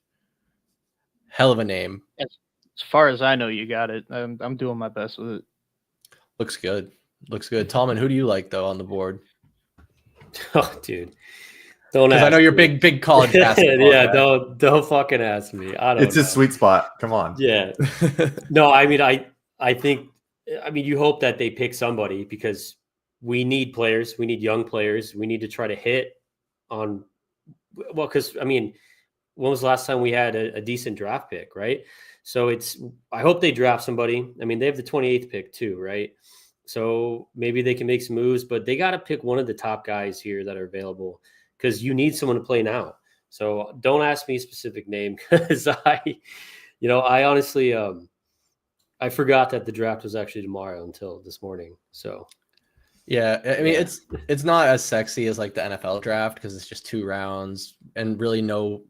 Hell of a name. As far as I know, you got it. I'm doing my best with it. Looks good. Tallman, who do you like, though, on the board? Oh, dude. Don't ask. I know you're big college basketball. Yeah, right? Don't fucking ask me. I don't know. It's a sweet spot. Come on. Yeah. No, I mean, I think, you hope that they pick somebody, because we need players. We need young players. We need to try to hit on, because, when was the last time we had a decent draft pick, right? So I hope they draft somebody. They have the 28th pick too, right? So maybe they can make some moves, but they got to pick one of the top guys here that are available, because you need someone to play now. So don't ask me a specific name, because I honestly, I forgot that the draft was actually tomorrow until this morning. So yeah, it's not as sexy as like the NFL draft, because it's just 2 rounds and really no,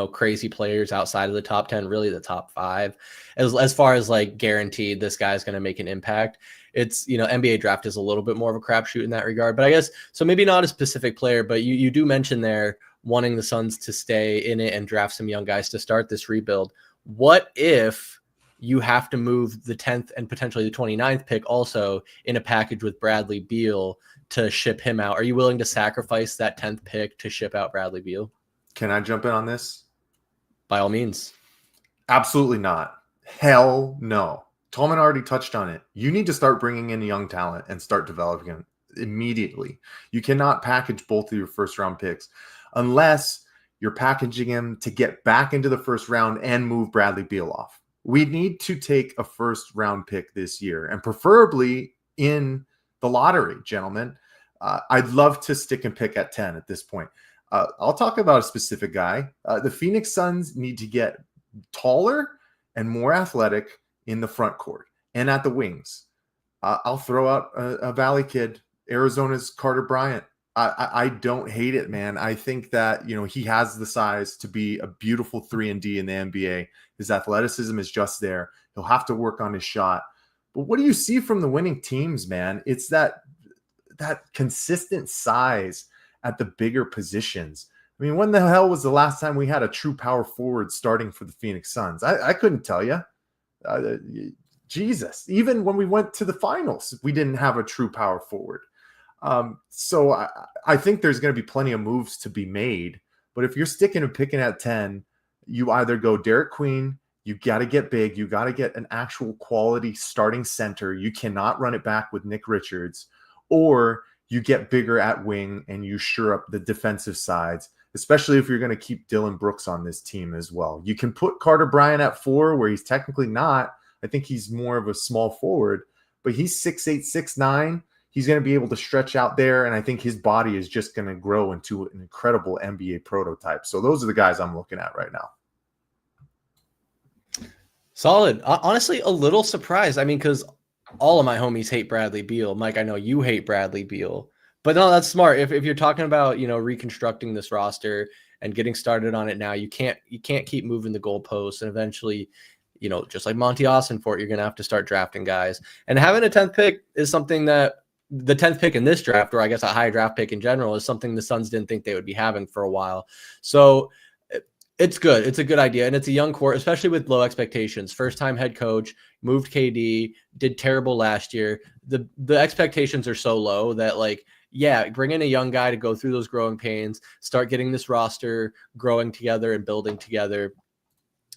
crazy players outside of the top 10, really the top 5. As far as like guaranteed this guy's going to make an impact. It's, NBA draft is a little bit more of a crapshoot in that regard. But I guess, so maybe not a specific player, but you do mention there wanting the Suns to stay in it and draft some young guys to start this rebuild. What if you have to move the 10th and potentially the 29th pick also in a package with Bradley Beal to ship him out? Are you willing to sacrifice that 10th pick to ship out Bradley Beal? Can I jump in on this? By all means. Absolutely not. Hell no. Tallman already touched on it. You need to start bringing in young talent and start developing them immediately. You cannot package both of your first round picks unless you're packaging him to get back into the first round and move Bradley Beal off. We need to take a first round pick this year, and preferably in the lottery, gentlemen. I'd love to stick and pick at 10 at this point. I'll talk about a specific guy. The Phoenix Suns need to get taller and more athletic in the front court and at the wings. I'll throw out a Valley kid, Arizona's Carter Bryant. I don't hate it, man. I think that, he has the size to be a beautiful 3-and-D in the NBA. His athleticism is just there. He'll have to work on his shot. But what do you see from the winning teams, man? It's that consistent size at the bigger positions. I mean, when the hell was the last time we had a true power forward starting for the Phoenix Suns? I couldn't tell you. Jesus, even when we went to the finals, we didn't have a true power forward. So I think there's going to be plenty of moves to be made. But if you're sticking and picking at 10, you either go Derek Queen, you got to get big, you got to get an actual quality starting center. You cannot run it back with Nick Richards, or you get bigger at wing and you shore up the defensive sides, especially if you're going to keep Dillon Brooks on this team as well. You can put Carter Bryant at 4, where he's technically not. I think he's more of a small forward, but he's 6'8", 6'9". He's going to be able to stretch out there, and I think his body is just going to grow into an incredible NBA prototype. So those are the guys I'm looking at right now. Solid. Honestly, a little surprised. I mean, because all of my homies hate Bradley Beal. Mike, I know you hate Bradley Beal. But no, that's smart. If you're talking about, reconstructing this roster and getting started on it now, you can't keep moving the goalposts, and eventually, just like Monty Austin-Fort, you're going to have to start drafting guys. And having a 10th pick is something that the 10th pick in this draft, or I guess a high draft pick in general, is something the Suns didn't think they would be having for a while. So it's good. It's a good idea. And it's a young core, especially with low expectations. First time head coach, moved KD, did terrible last year. The expectations are so low that, bring in a young guy to go through those growing pains, start getting this roster growing together and building together,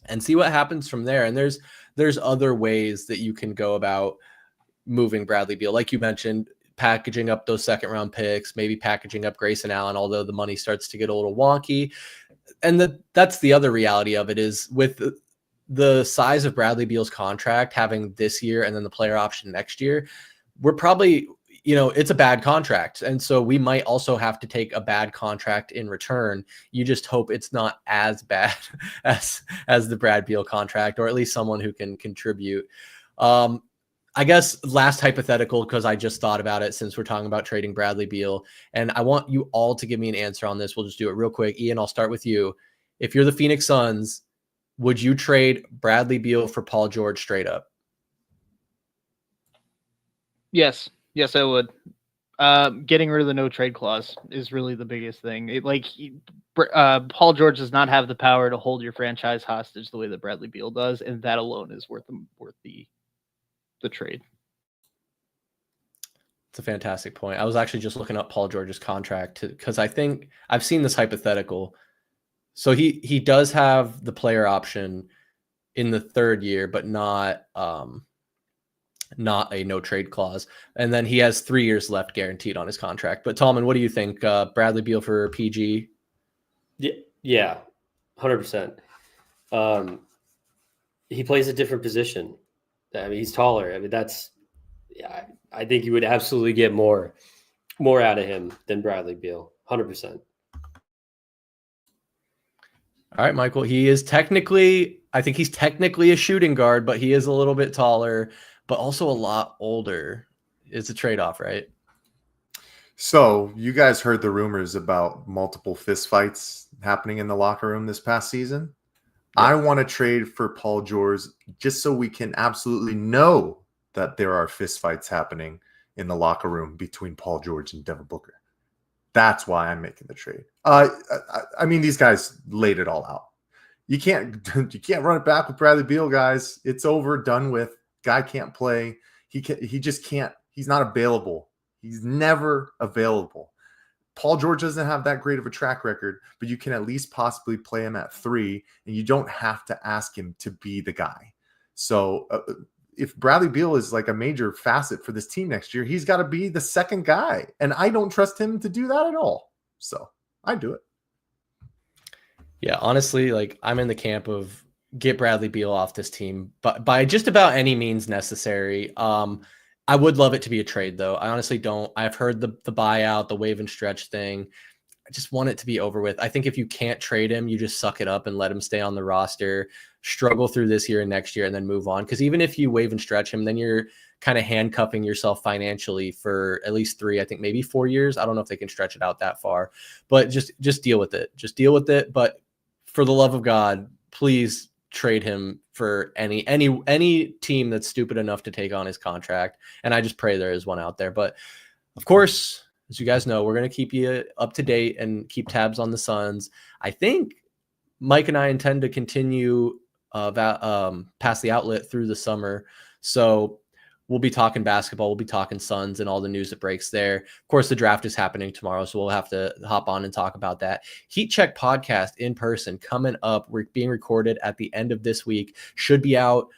and see what happens from there. And there's other ways that you can go about moving Bradley Beal. Like you mentioned, packaging up those second round picks, maybe packaging up Grayson Allen, although the money starts to get a little wonky. And that's the other reality of it, is with the size of Bradley Beal's contract, having this year and then the player option next year, we're probably, it's a bad contract. And so we might also have to take a bad contract in return. You just hope it's not as bad as the Brad Beal contract, or at least someone who can contribute. I guess last hypothetical, because I just thought about it since we're talking about trading Bradley Beal, and I want you all to give me an answer on this. We'll just do it real quick. Ian, I'll start with you. If you're the Phoenix Suns, would you trade Bradley Beal for Paul George straight up? Yes, I would. Getting rid of the no trade clause is really the biggest thing. Paul George does not have the power to hold your franchise hostage the way that Bradley Beal does, and that alone is worth the trade. It's a fantastic point. I was actually just looking up Paul George's contract because I think I've seen this hypothetical. So he does have the player option in the third year, but not a no trade clause. And then he has 3 years left guaranteed on his contract. But Tallman, what do you think? Bradley Beal for PG? Yeah, 100%. He plays a different position. I mean, he's taller. I mean, I think you would absolutely get more out of him than Bradley Beal. 100%. All right, Michael. I think he's technically a shooting guard, but he is a little bit taller, but also a lot older. It's a trade-off, right? So you guys heard the rumors about multiple fistfights happening in the locker room this past season. Yeah. I want to trade for Paul George just so we can absolutely know that there are fistfights happening in the locker room between Paul George and Devin Booker. That's why I'm making the trade. I mean, these guys laid it all out. You can't run it back with Bradley Beal, guys. It's over, done with. Guy can't play. He just can't. He's not available. He's never available. Paul George doesn't have that great of a track record, but you can at least possibly play him at 3, and you don't have to ask him to be the guy. So if Bradley Beal is like a major facet for this team next year, he's got to be the second guy. And I don't trust him to do that at all. So I do it. Yeah, honestly, like I'm in the camp of get Bradley Beal off this team, but by just about any means necessary. I would love it to be a trade, though. I honestly don't. I've heard the buyout, the wave and stretch thing. I just want it to be over with. I think if you can't trade him, you just suck it up and let him stay on the roster, struggle through this year and next year, and then move on. Because even if you wave and stretch him, then you're kind of handcuffing yourself financially for at least 3, I think maybe 4 years. I don't know if they can stretch it out that far, but just deal with it. Just deal with it. But for the love of God, please trade him for any team that's stupid enough to take on his contract. And I just pray there is one out there. But of course, as you guys know, we're going to keep you up to date and keep tabs on the Suns. I think Mike and I intend to continue past the outlet through the summer. So we'll be talking basketball. We'll be talking Suns and all the news that breaks there. Of course, the draft is happening tomorrow, so we'll have to hop on and talk about that. Heat Check podcast in person coming up. We're being recorded at the end of this week. Should be out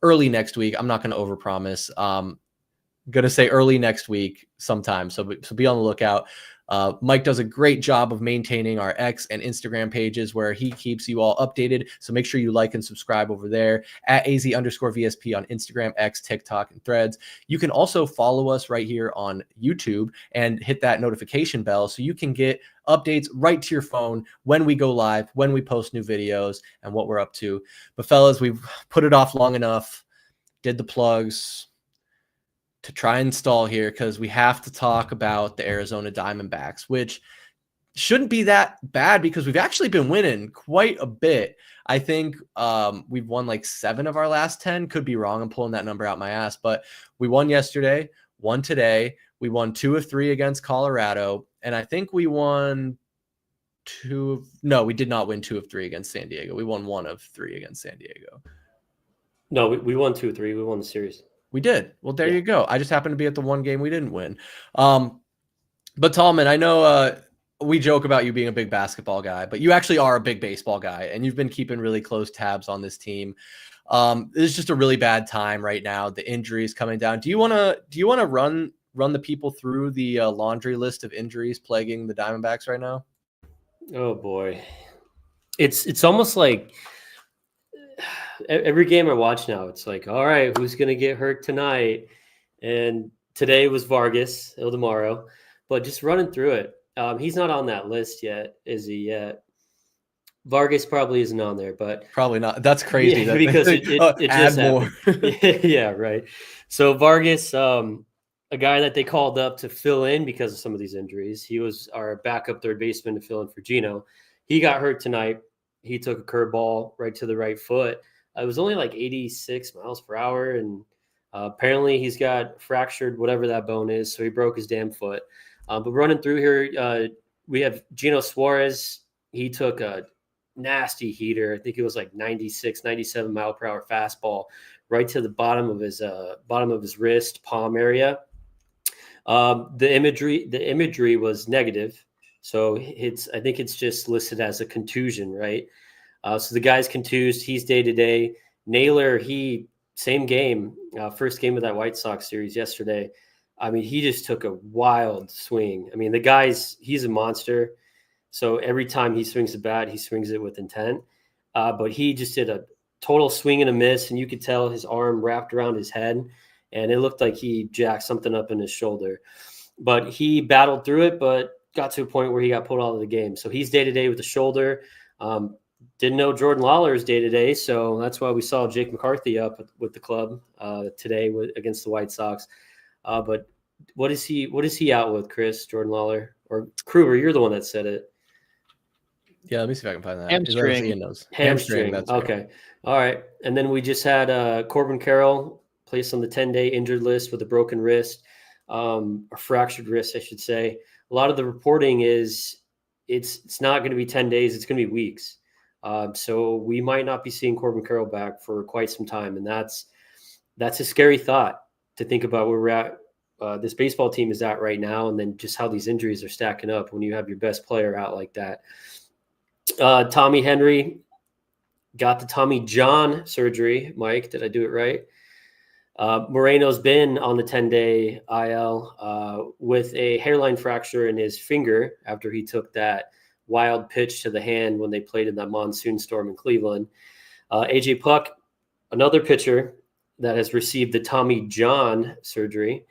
early next week. I'm not going to overpromise. Going to say early next week sometime. So be on the lookout. Mike does a great job of maintaining our X and Instagram pages where he keeps you all updated. So make sure you like and subscribe over there at AZ_VSP on Instagram, X, TikTok, and Threads. You can also follow us right here on YouTube and hit that notification bell so you can get updates right to your phone when we go live, when we post new videos and what we're up to. But fellas, we've put it off long enough, did the plugs to try and stall here because we have to talk about the Arizona Diamondbacks, which shouldn't be that bad because we've actually been winning quite a bit. I think we've won like 7 of our last 10. Could be wrong. I'm pulling that number out my ass, but we won yesterday, won today. We won 2 of 3 against Colorado. And I think we won we did not win 2 of 3 against San Diego. We won 1 of 3 against San Diego. No, we won 2 of 3. We won the series. We did. Well, there you go. I just happened to be at the one game we didn't win. But Tallman, I know we joke about you being a big basketball guy, but you actually are a big baseball guy, and you've been keeping really close tabs on this team. It's just a really bad time right now. The injuries coming down. Do you want to run the people through the laundry list of injuries plaguing the Diamondbacks right now? Oh boy, it's almost like every game I watch now, it's like, all right, who's going to get hurt tonight? And today was Vargas, Ildemaro, but just running through it. He's not on that list yet, is he yet? Vargas probably isn't on there, but probably not. That's crazy. Yeah, because it just happened. Yeah, right. So Vargas, a guy that they called up to fill in because of some of these injuries. He was our backup third baseman to fill in for Gino. He got hurt tonight. He took a curveball right to the right foot. It was only like 86 miles per hour. And apparently he's got fractured whatever that bone is. So he broke his damn foot. But running through here, we have Gino Suarez. He took a nasty heater. I think it was like 96, 97 mile per hour fastball right to the bottom of his wrist, palm area. The imagery was negative. So I think it's just listed as a contusion, right? So the guy's contused. He's day-to-day. Naylor, same game, first game of that White Sox series yesterday. I mean, he just took a wild swing. I mean, he's a monster. So every time he swings the bat, he swings it with intent. But he just did a total swing and a miss, and you could tell his arm wrapped around his head, and it looked like he jacked something up in his shoulder. But he battled through it, but got to a point where he got pulled out of the game. So he's day-to-day with the shoulder. Didn't know Jordan Lawler is day-to-day, so that's why we saw Jake McCarthy up with the club today against the White Sox. But what is he out with, Chris, Jordan Lawler? Or Kruger, you're the one that said it. Yeah, let me see if I can find that. Hamstring. That's okay. right. All right. And then we just had Corbin Carroll placed on the 10-day injured list with a broken wrist, or fractured wrist, I should say. A lot of the reporting is it's not going to be 10 days. It's going to be weeks. So we might not be seeing Corbin Carroll back for quite some time. And that's a scary thought to think about where we're at. This baseball team is at right now. And then just how these injuries are stacking up when you have your best player out like that. Tommy Henry, got the Tommy John surgery. Mike, did I do it right? Moreno's been on the 10-day IL with a hairline fracture in his finger after he took that wild pitch to the hand when they played in that monsoon storm in Cleveland. AJ Puck, another pitcher that has received the Tommy John surgery.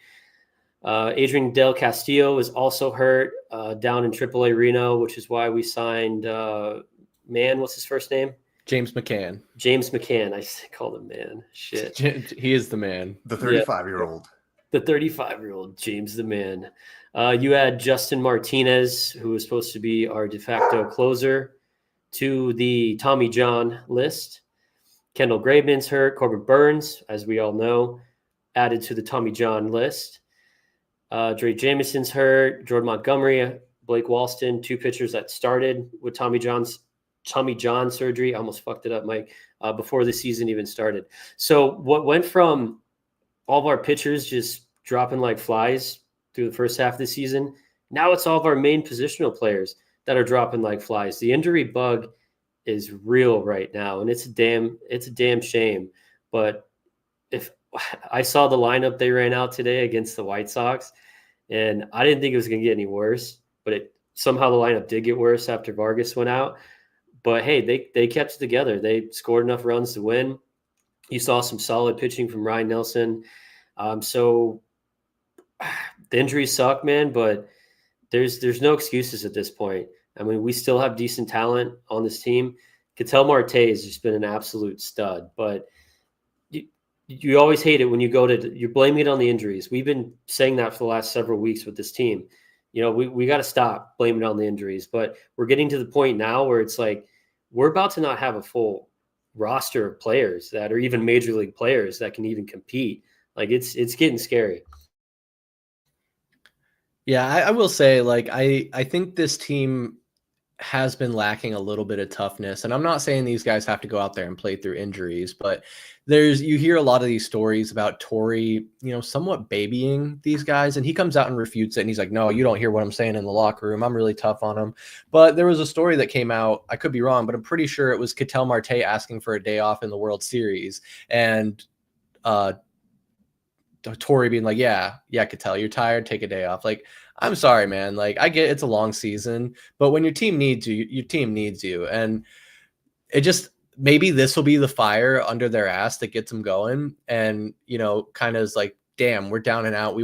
Adrian Del Castillo is also hurt down in AAA Reno, which is why we signed, what's his first name? James McCann. James McCann. I called him man. Shit. He is the man. The 35-year-old. The 35-year-old James the man. You had Justin Martinez, who was supposed to be our de facto closer, to the Tommy John list. Kendall Graveman's hurt. Corbin Burns, as we all know, added to the Tommy John list. Dre Jameson's hurt. Jordan Montgomery, Blake Walston, two pitchers that started with Tommy John surgery. I almost fucked it up, Mike, before the season even started. So what went from all of our pitchers just dropping like flies through the first half of the season, now it's all of our main positional players that are dropping like flies. The injury bug is real right now, and it's a damn shame. But if I saw the lineup they ran out today against the White Sox, and I didn't think it was going to get any worse, but somehow the lineup did get worse after Vargas went out. But hey, they kept it together. They scored enough runs to win. You saw some solid pitching from Ryan Nelson. So the injuries suck, man, but there's no excuses at this point. I mean, we still have decent talent on this team. Ketel Marte has just been an absolute stud, but you always hate it when you're blaming it on the injuries. We've been saying that for the last several weeks with this team. You know, we got to stop blaming it on the injuries, but we're getting to the point now where it's like, we're about to not have a full roster of players that are even major league players that can even compete. Like it's getting scary. Yeah, I will say, like, I think this team has been lacking a little bit of toughness. And I'm not saying these guys have to go out there and play through injuries, but you hear a lot of these stories about Torrey, somewhat babying these guys. And he comes out and refutes it. And he's like, no, you don't hear what I'm saying in the locker room. I'm really tough on him. But there was a story that came out. I could be wrong, but I'm pretty sure it was Ketel Marte asking for a day off in the World Series. And Torrey being like, yeah, Ketel, you're tired. Take a day off. Like, I'm sorry, man. Like, I get it's a long season, but when your team needs you, your team needs you. And it just, maybe this will be the fire under their ass that gets them going. And, kind of is like, damn, we're down and out. We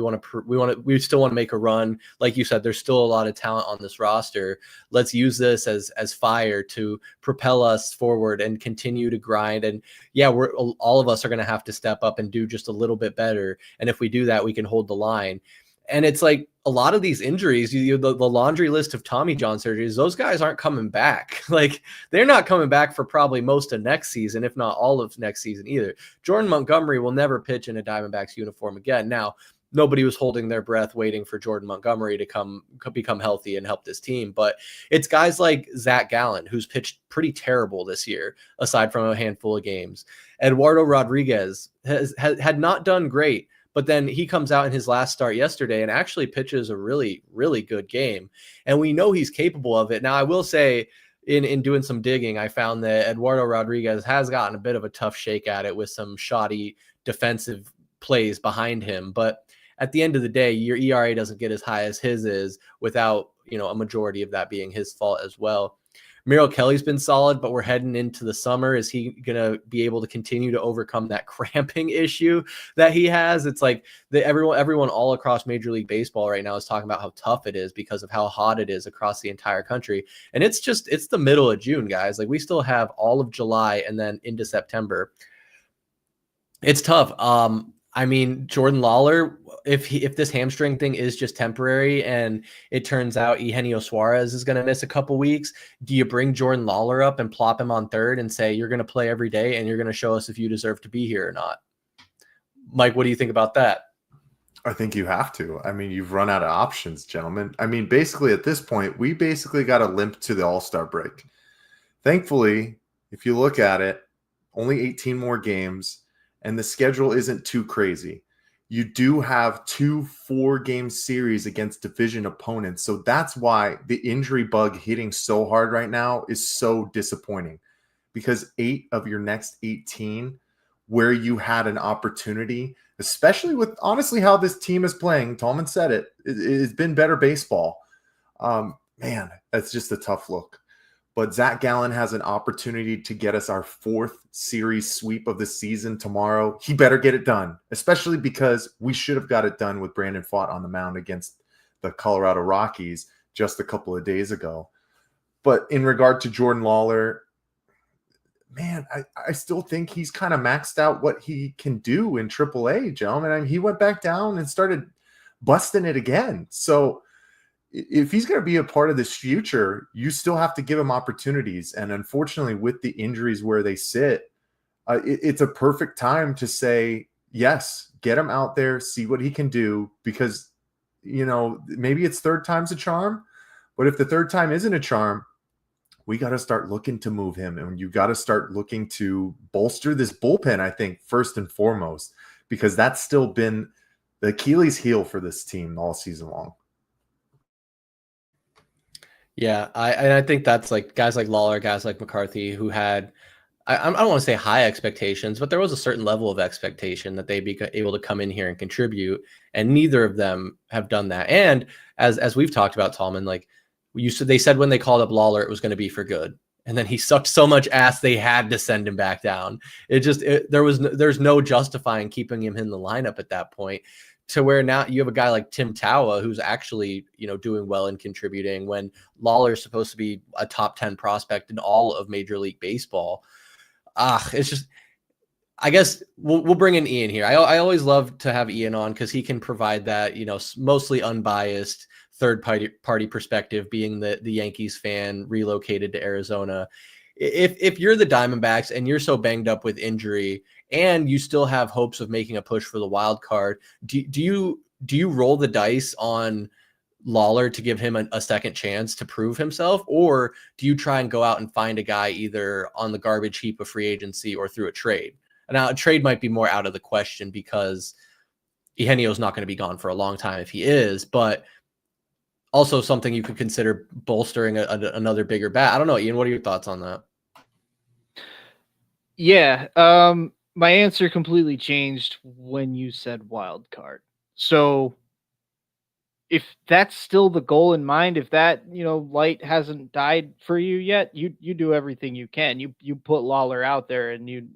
still want to make a run. Like you said, there's still a lot of talent on this roster. Let's use this as fire to propel us forward and continue to grind. And yeah, all of us are going to have to step up and do just a little bit better. And if we do that, we can hold the line. And it's like a lot of these injuries, the laundry list of Tommy John surgeries, those guys aren't coming back. Like, they're not coming back for probably most of next season, if not all of next season either. Jordan Montgomery will never pitch in a Diamondbacks uniform again. Now, nobody was holding their breath waiting for Jordan Montgomery to become healthy and help this team. But it's guys like Zach Gallen, who's pitched pretty terrible this year, aside from a handful of games. Eduardo Rodriguez had not done great. But then he comes out in his last start yesterday and actually pitches a really, really good game. And we know he's capable of it. Now, I will say, in doing some digging, I found that Eduardo Rodriguez has gotten a bit of a tough shake at it with some shoddy defensive plays behind him. But at the end of the day, your ERA doesn't get as high as his is without, a majority of that being his fault as well. Merrill Kelly's been solid, but we're heading into the summer. Is he going to be able to continue to overcome that cramping issue that he has? It's like everyone all across Major League Baseball right now is talking about how tough it is because of how hot it is across the entire country. And it's the middle of June, guys. Like, we still have all of July and then into September. It's tough. I mean, Jordan Lawler, if this hamstring thing is just temporary and it turns out Eugenio Suarez is going to miss a couple weeks, do you bring Jordan Lawler up and plop him on third and say, you're going to play every day and you're going to show us if you deserve to be here or not? Mike, what do you think about that? I think you have to. I mean, you've run out of options, gentlemen. I mean, basically at this point, we basically got to limp to the All-Star break. Thankfully, if you look at it, only 18 more games. And the schedule isn't too crazy. You do have 2 4-game series against division opponents. So that's why the injury bug hitting so hard right now is so disappointing. because 8 of your next 18 where you had an opportunity, especially with honestly how this team is playing, Tallman said it's been better baseball. Man, that's just a tough look. But Zach Gallen has an opportunity to get us our 4th series sweep of the season tomorrow. He better get it done, especially because we should have got it done with Brandon Pfaadt on the mound against the Colorado Rockies just a couple of days ago. But in regard to Jordan Lawler, man, I still think he's kind of maxed out what he can do in AAA, gentlemen. I mean, he went back down and started busting it again. So if he's going to be a part of this future, you still have to give him opportunities. And unfortunately, with the injuries where they sit, it's a perfect time to say, yes, get him out there, see what he can do, because, maybe it's 3rd time's a charm, but if the 3rd time isn't a charm, we got to start looking to move him. And you got to start looking to bolster this bullpen, I think, first and foremost, because that's still been the Achilles heel for this team all season long. Yeah, I think that's like guys like Lawler, guys like McCarthy, who had, I don't want to say high expectations, but there was a certain level of expectation that they'd be able to come in here and contribute, and neither of them have done that. And as we've talked about, Tallman, like they said when they called up Lawler, it was going to be for good, and then he sucked so much ass they had to send him back down. There's no justifying keeping him in the lineup at that point. To where now you have a guy like Tim Tawa who's actually, doing well and contributing when Lawler's supposed to be a top 10 prospect in all of Major League Baseball. It's just, I guess we'll bring in Ian here. I always love to have Ian on because he can provide that, mostly unbiased third party perspective, being the Yankees fan relocated to Arizona. If you're the Diamondbacks and you're so banged up with injury and you still have hopes of making a push for the wild card, do you roll the dice on Lawler to give him a second chance to prove himself, or do you try and go out and find a guy either on the garbage heap of free agency or through a trade? Now, a trade might be more out of the question because Eugenio's not going to be gone for a long time if he is, but also something you could consider bolstering another bigger bat. I don't know, Ian, what are your thoughts on that? Yeah, my answer completely changed when you said wild card. So if that's still the goal in mind, if that, light hasn't died for you yet, you do everything you can. You put Lawler out there and you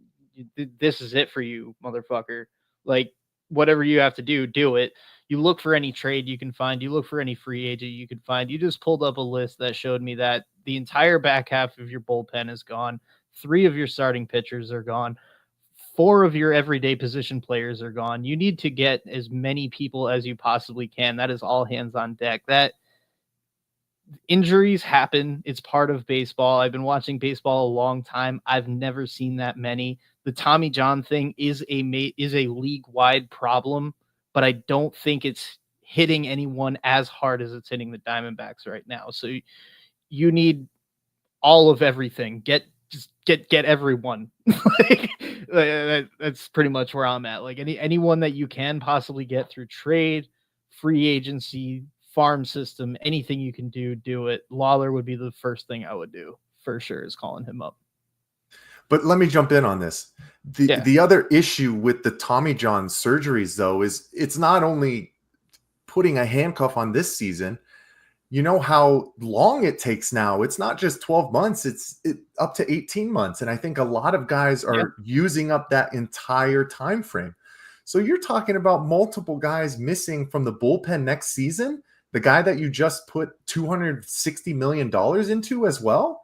this is it for you, motherfucker. Like, whatever you have to do it. You look for any trade you can find. You look for any free agent you can find. You just pulled up a list that showed me that the entire back half of your bullpen is gone. 3 of your starting pitchers are gone. 4 of your everyday position players are gone. You need to get as many people as you possibly can. That is all hands on deck. That injuries happen. It's part of baseball. I've been watching baseball a long time. I've never seen that many. The Tommy John thing is a league-wide problem, but I don't think it's hitting anyone as hard as it's hitting the Diamondbacks right now. So you need all of everything. Get everyone. That's pretty much where I'm at. Like anyone that you can possibly get through trade, free agency, farm system, anything you can do it. Lawler would be the first thing I would do for sure, is calling him up. But let me jump in on this. The other issue with the Tommy John surgeries, though, is it's not only putting a handcuff on this season. You know how long it takes now. It's not just 12 months. It's up to 18 months. And I think a lot of guys are using up that entire time frame. So you're talking about multiple guys missing from the bullpen next season. The guy that you just put $260 million into as well.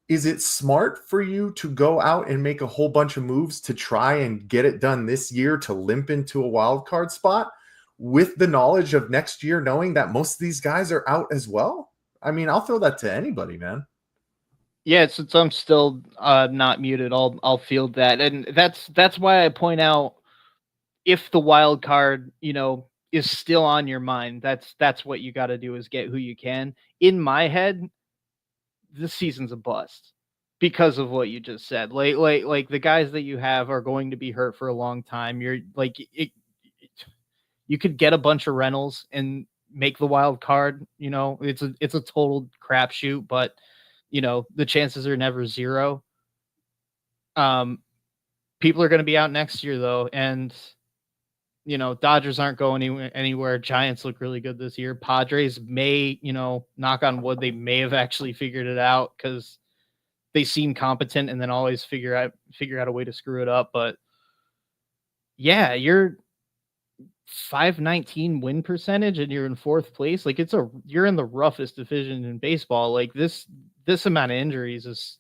Is it smart for you to go out and make a whole bunch of moves to try and get it done this year to limp into a wild card spot with the knowledge of next year, knowing that most of these guys are out as well? I mean, I'll throw that to anybody, man. Yeah, since I'm still not muted, I'll field that. And that's why I point out, if the wild card, is still on your mind, that's what you got to do, is get who you can. In my head, this season's a bust because of what you just said. Like the guys that you have are going to be hurt for a long time. You're like, you could get a bunch of rentals and make the wild card. It's a total crapshoot, but the chances are never zero. People are going to be out next year, though, and Dodgers aren't going anywhere. Giants look really good this year. Padres may, knock on wood, they may have actually figured it out because they seem competent and then always figure out a way to screw it up. But yeah, you're 519 win percentage and you're in fourth place. Like you're in the roughest division in baseball. Like this amount of injuries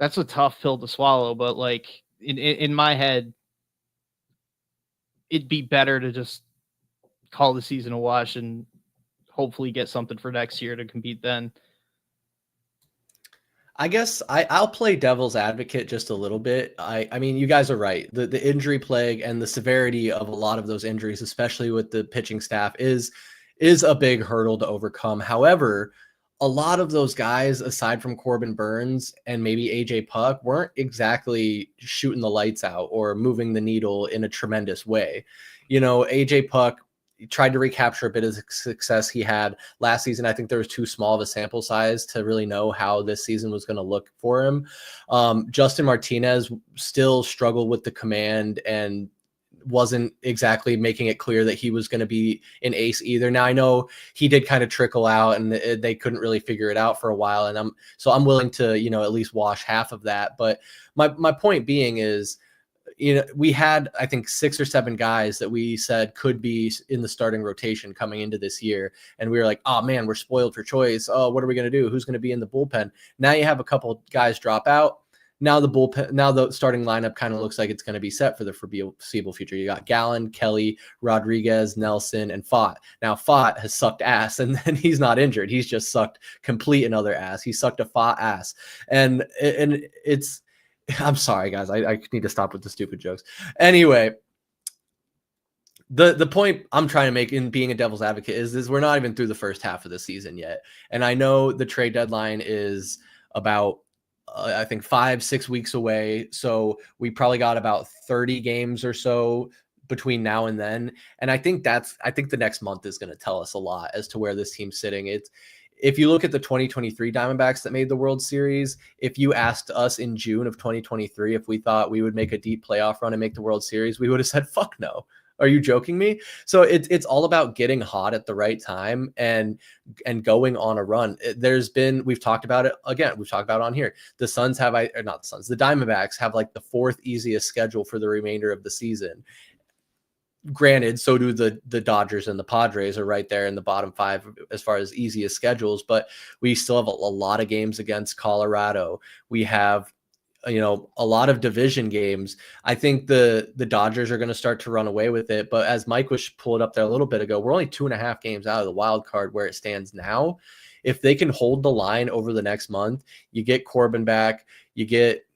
that's a tough pill to swallow. But like in my head, it'd be better to just call the season a wash and hopefully get something for next year to compete then. I guess I'll play devil's advocate just a little bit. I mean, you guys are right. The injury plague and the severity of a lot of those injuries, especially with the pitching staff, is a big hurdle to overcome. However, a lot of those guys, aside from Corbin Burns and maybe AJ Puck, weren't exactly shooting the lights out or moving the needle in a tremendous way. AJ Puck tried to recapture a bit of the success he had last season. I think there was too small of a sample size to really know how this season was going to look for him. Justin Martinez still struggled with the command and wasn't exactly making it clear that he was going to be an ace either. Now I know he did kind of trickle out and they couldn't really figure it out for a while. And I'm willing to, at least wash half of that. But my point being is, we had, I think, 6 or 7 guys that we said could be in the starting rotation coming into this year. And we were like, oh man, we're spoiled for choice. Oh, what are we going to do? Who's going to be in the bullpen? Now you have a couple guys drop out. Now the starting lineup kind of looks like it's going to be set for the foreseeable future. You got Gallen, Kelly, Rodriguez, Nelson, and Fott. Now Fott has sucked ass, and then he's not injured. He's just sucked complete another ass. He sucked a Fott ass, and it's. I'm sorry, guys. I need to stop with the stupid jokes. Anyway, the point I'm trying to make in being a devil's advocate is we're not even through the first half of the season yet, and I know the trade deadline is about. I think 5-6 weeks away. So we probably got about 30 games or so between now and then. And I think the next month is going to tell us a lot as to where this team's sitting. If you look at the 2023 Diamondbacks that made the World Series, if you asked us in June of 2023 if we thought we would make a deep playoff run and make the World Series, we would have said, fuck no. Are you joking me? So it's all about getting hot at the right time and going on a run. We've talked about it again. We've talked about it on here. The Diamondbacks have like the 4th easiest schedule for the remainder of the season. Granted, so do the Dodgers and the Padres are right there in the bottom 5 as far as easiest schedules, but we still have a lot of games against Colorado. We have a lot of division games. I think the Dodgers are going to start to run away with it. But as Mike was pulled up there a little bit ago, we're only 2.5 games out of the wild card where it stands now. If they can hold the line over the next month, you get Corbin back, you get,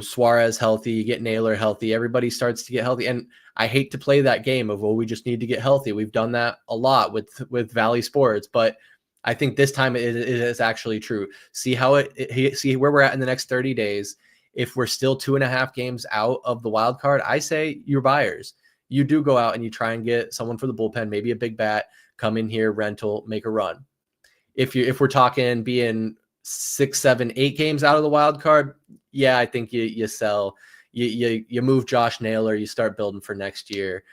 Suarez healthy, you get Naylor healthy, everybody starts to get healthy. And I hate to play that game of, we just need to get healthy. We've done that a lot with Valley Sports, but I think this time it is actually true. See where we're at in the next 30 days. If we're still 2.5 games out of the wild card, I say you're buyers. You do go out and you try and get someone for the bullpen, maybe a big bat, come in here, rental, make a run. If we're talking being 6, 7, 8 games out of the wild card, yeah, I think you sell. You move Josh Naylor, you start building for next year.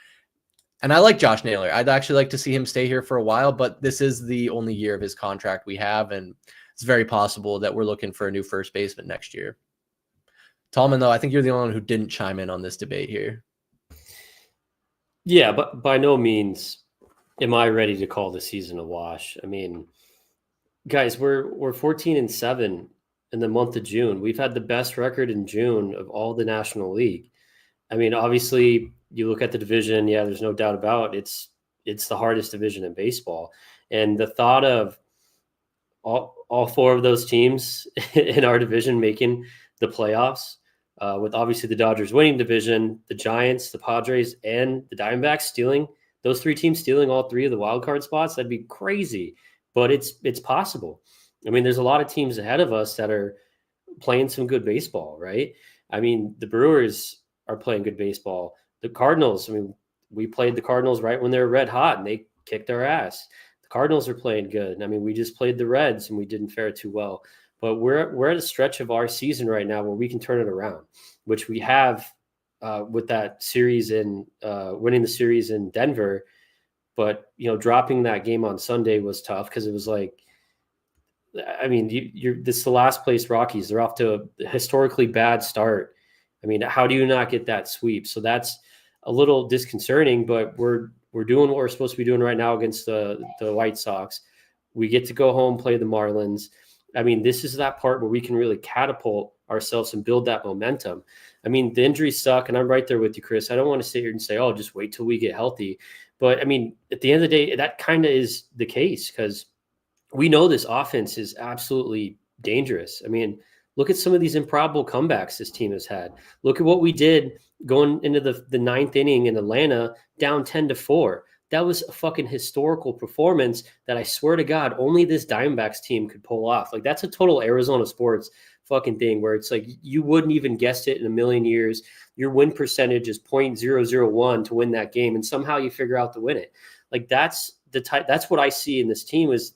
And I like Josh Naylor. I'd actually like to see him stay here for a while, but this is the only year of his contract we have, and it's very possible that we're looking for a new first baseman next year. Tallman, though, I think you're the only one who didn't chime in on this debate here. Yeah, but by no means am I ready to call the season a wash. I mean, guys, we're 14-7 in the month of June. We've had the best record in June of all the National League. I mean, obviously, you look at the division. Yeah, there's no doubt about it. It's the hardest division in baseball, and the thought of all 4 of those teams in our division making the playoffs. With obviously the Dodgers winning division, the Giants, the Padres, and the Diamondbacks stealing all 3 of the wild card spots, that'd be crazy. But it's possible. I mean, there's a lot of teams ahead of us that are playing some good baseball, right? I mean, the Brewers are playing good baseball. The Cardinals, I mean, we played the Cardinals right when they were red hot, and they kicked our ass. The Cardinals are playing good. I mean, we just played the Reds, and we didn't fare too well. but we're at a stretch of our season right now where we can turn it around, which we have with that series in winning the series in Denver. But, dropping that game on Sunday was tough because it was like, I mean, this is the last place Rockies. They're off to a historically bad start. I mean, how do you not get that sweep? So that's a little disconcerting, but we're doing what we're supposed to be doing right now against the White Sox. We get to go home, play the Marlins. I mean, this is that part where we can really catapult ourselves and build that momentum. I mean, the injuries suck, and I'm right there with you, Chris. I don't want to sit here and say, oh, just wait till we get healthy. But, I mean, at the end of the day, that kind of is the case because we know this offense is absolutely dangerous. I mean, look at some of these improbable comebacks this team has had. Look at what we did going into the ninth inning in Atlanta, down 10-4. That was a fucking historical performance that I swear to God, only this Diamondbacks team could pull off. Like, that's a total Arizona sports fucking thing where it's like you wouldn't even guess it in a million years. Your win percentage is 0.001 to win that game, and somehow you figure out to win it. Like, that's what I see in this team is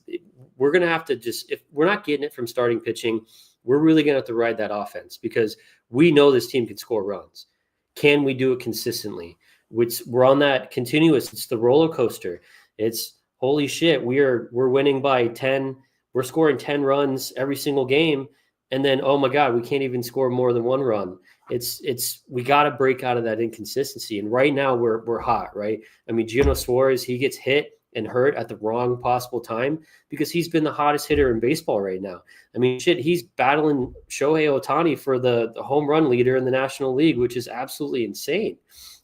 we're going to have to if we're not getting it from starting pitching, we're really going to have to ride that offense because we know this team can score runs. Can we do it consistently? Which we're on that continuous. It's the roller coaster. It's holy shit. We're winning by 10. We're scoring 10 runs every single game. And then, oh my God, we can't even score more than one run. We got to break out of that inconsistency. And right now we're hot, right? I mean, Gino Suarez, he gets hit and hurt at the wrong possible time because he's been the hottest hitter in baseball right now. I mean, shit, he's battling Shohei Ohtani for the home run leader in the National League, which is absolutely insane.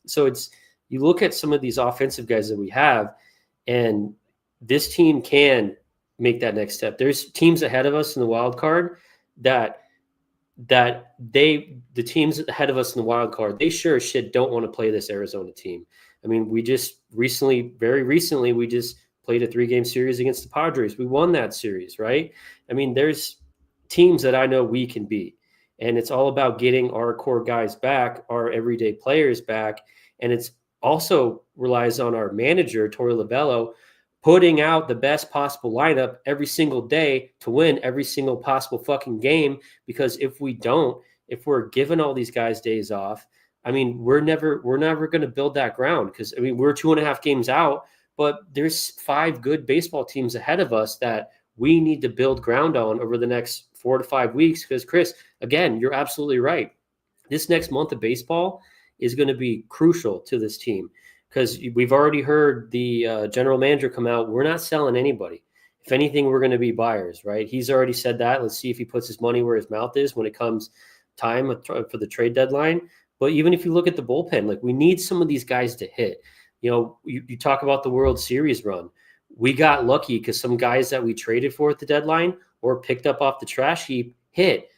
So you look at some of these offensive guys that we have, and this team can make that next step. There's teams ahead of us in the wild card that the teams ahead of us in the wild card, they sure as shit don't want to play this Arizona team. I mean, very recently, we just played a 3-game series against the Padres. We won that series, right? I mean, there's teams that I know we can beat. And it's all about getting our core guys back, our everyday players back. And it's also relies on our manager, Torey Lovullo, putting out the best possible lineup every single day to win every single possible fucking game. Because if we're giving all these guys days off, I mean, we're never going to build that ground because, I mean, we're 2.5 games out, but there's 5 good baseball teams ahead of us that we need to build ground on over the next 4 to 5 weeks. Because, Chris, again, you're absolutely right. This next month of baseball is going to be crucial to this team because we've already heard the general manager come out. We're not selling anybody. If anything, we're going to be buyers, right? He's already said that. Let's see if he puts his money where his mouth is when it comes time for the trade deadline. But even if you look at the bullpen, like we need some of these guys to hit. You talk about the World Series run. We got lucky because some guys that we traded for at the deadline or picked up off the trash heap hit.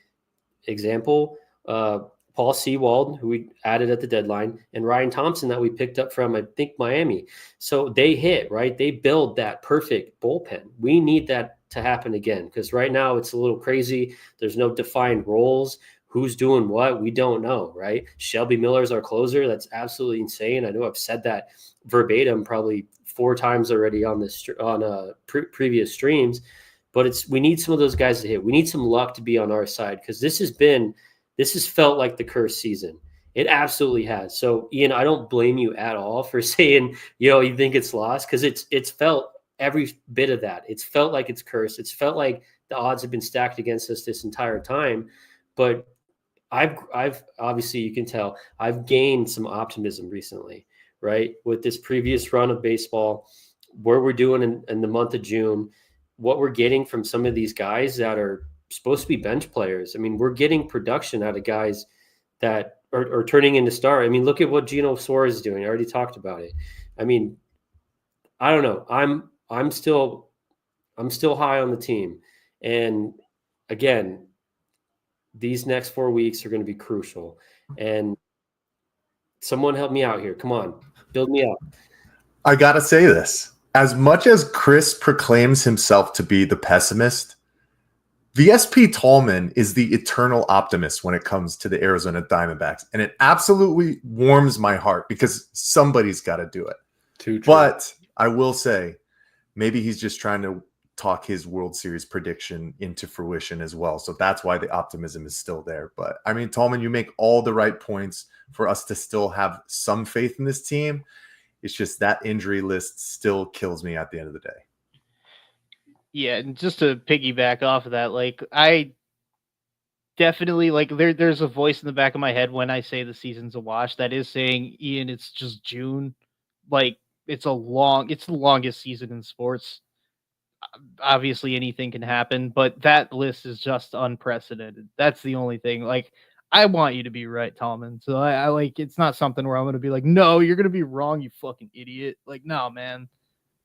Example, Paul Sewald, who we added at the deadline, and Ryan Thompson that we picked up from, I think, Miami. So they hit, right? They build that perfect bullpen. We need that to happen again because right now it's a little crazy. There's no defined roles. Who's doing what? We don't know, right? Shelby Miller's our closer. That's absolutely insane. I know I've said that verbatim probably 4 times already on previous streams, but we need some of those guys to hit. We need some luck to be on our side because this has felt like the cursed season. It absolutely has. So, Ian, I don't blame you at all for saying, you think it's lost because it's felt every bit of that. It's felt like it's cursed. It's felt like the odds have been stacked against us this entire time. But I've obviously, you can tell, I've gained some optimism recently, right? With this previous run of baseball, where we're doing in the month of June, what we're getting from some of these guys that are supposed to be bench players. I mean, we're getting production out of guys that are turning into stars. I mean, look at what Gino Suarez is doing. I already talked about it. I mean, I don't know. I'm still high on the team. And again, these next 4 weeks are going to be crucial. And someone help me out here. Come on, build me up. I got to say this. As much as Chris proclaims himself to be the pessimist, VSP Tallman is the eternal optimist when it comes to the Arizona Diamondbacks. And it absolutely warms my heart because somebody's got to do it. Too true. But I will say, maybe he's just trying to talk his World Series prediction into fruition as well. So that's why the optimism is still there. But I mean, Tallman, you make all the right points for us to still have some faith in this team. It's just that injury list still kills me at the end of the day. Yeah, and just to piggyback off of that, like I definitely like there's a voice in the back of my head when I say the season's a wash that is saying, Ian, it's just June. Like it's the longest season in sports. Obviously anything can happen, but that list is just unprecedented. That's the only thing. Like I want you to be right, Tallman. So I like it's not something where I'm gonna be like, no, you're gonna be wrong, you fucking idiot. Like, no, man.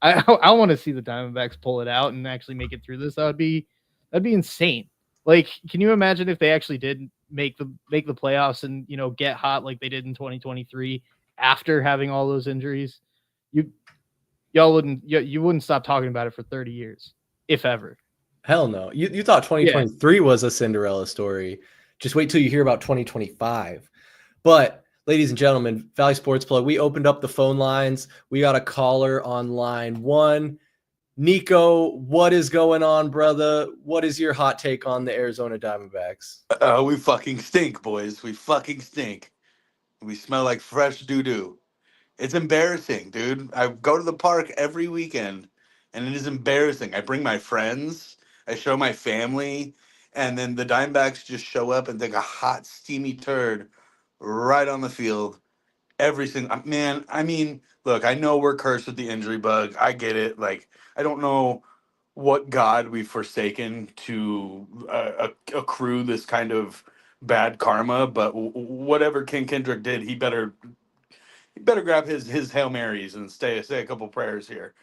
I want to see the Diamondbacks pull it out and actually make it through this. That'd be insane. Like, can you imagine if they actually did make the playoffs and get hot like they did in 2023 after having all those injuries? Y'all wouldn't stop talking about it for 30 years, if ever. Hell no. You thought 2023 was a Cinderella story. Just wait till you hear about 2025. But ladies and gentlemen, Valley Sports Plug, we opened up the phone lines. We got a caller on line 1. Niko, what is going on, brother? What is your hot take on the Arizona Diamondbacks? We fucking stink, boys. We fucking stink. We smell like fresh doo-doo. It's embarrassing, dude. I go to the park every weekend, and it is embarrassing. I bring my friends, I show my family, and then the Diamondbacks just show up and take a hot, steamy turd right on the field. Every single man. I mean, look, I know we're cursed with the injury bug. I get it. Like, I don't know what God we've forsaken to accrue this kind of bad karma, but whatever King Kendrick did, he better grab his Hail Marys and say a couple prayers here.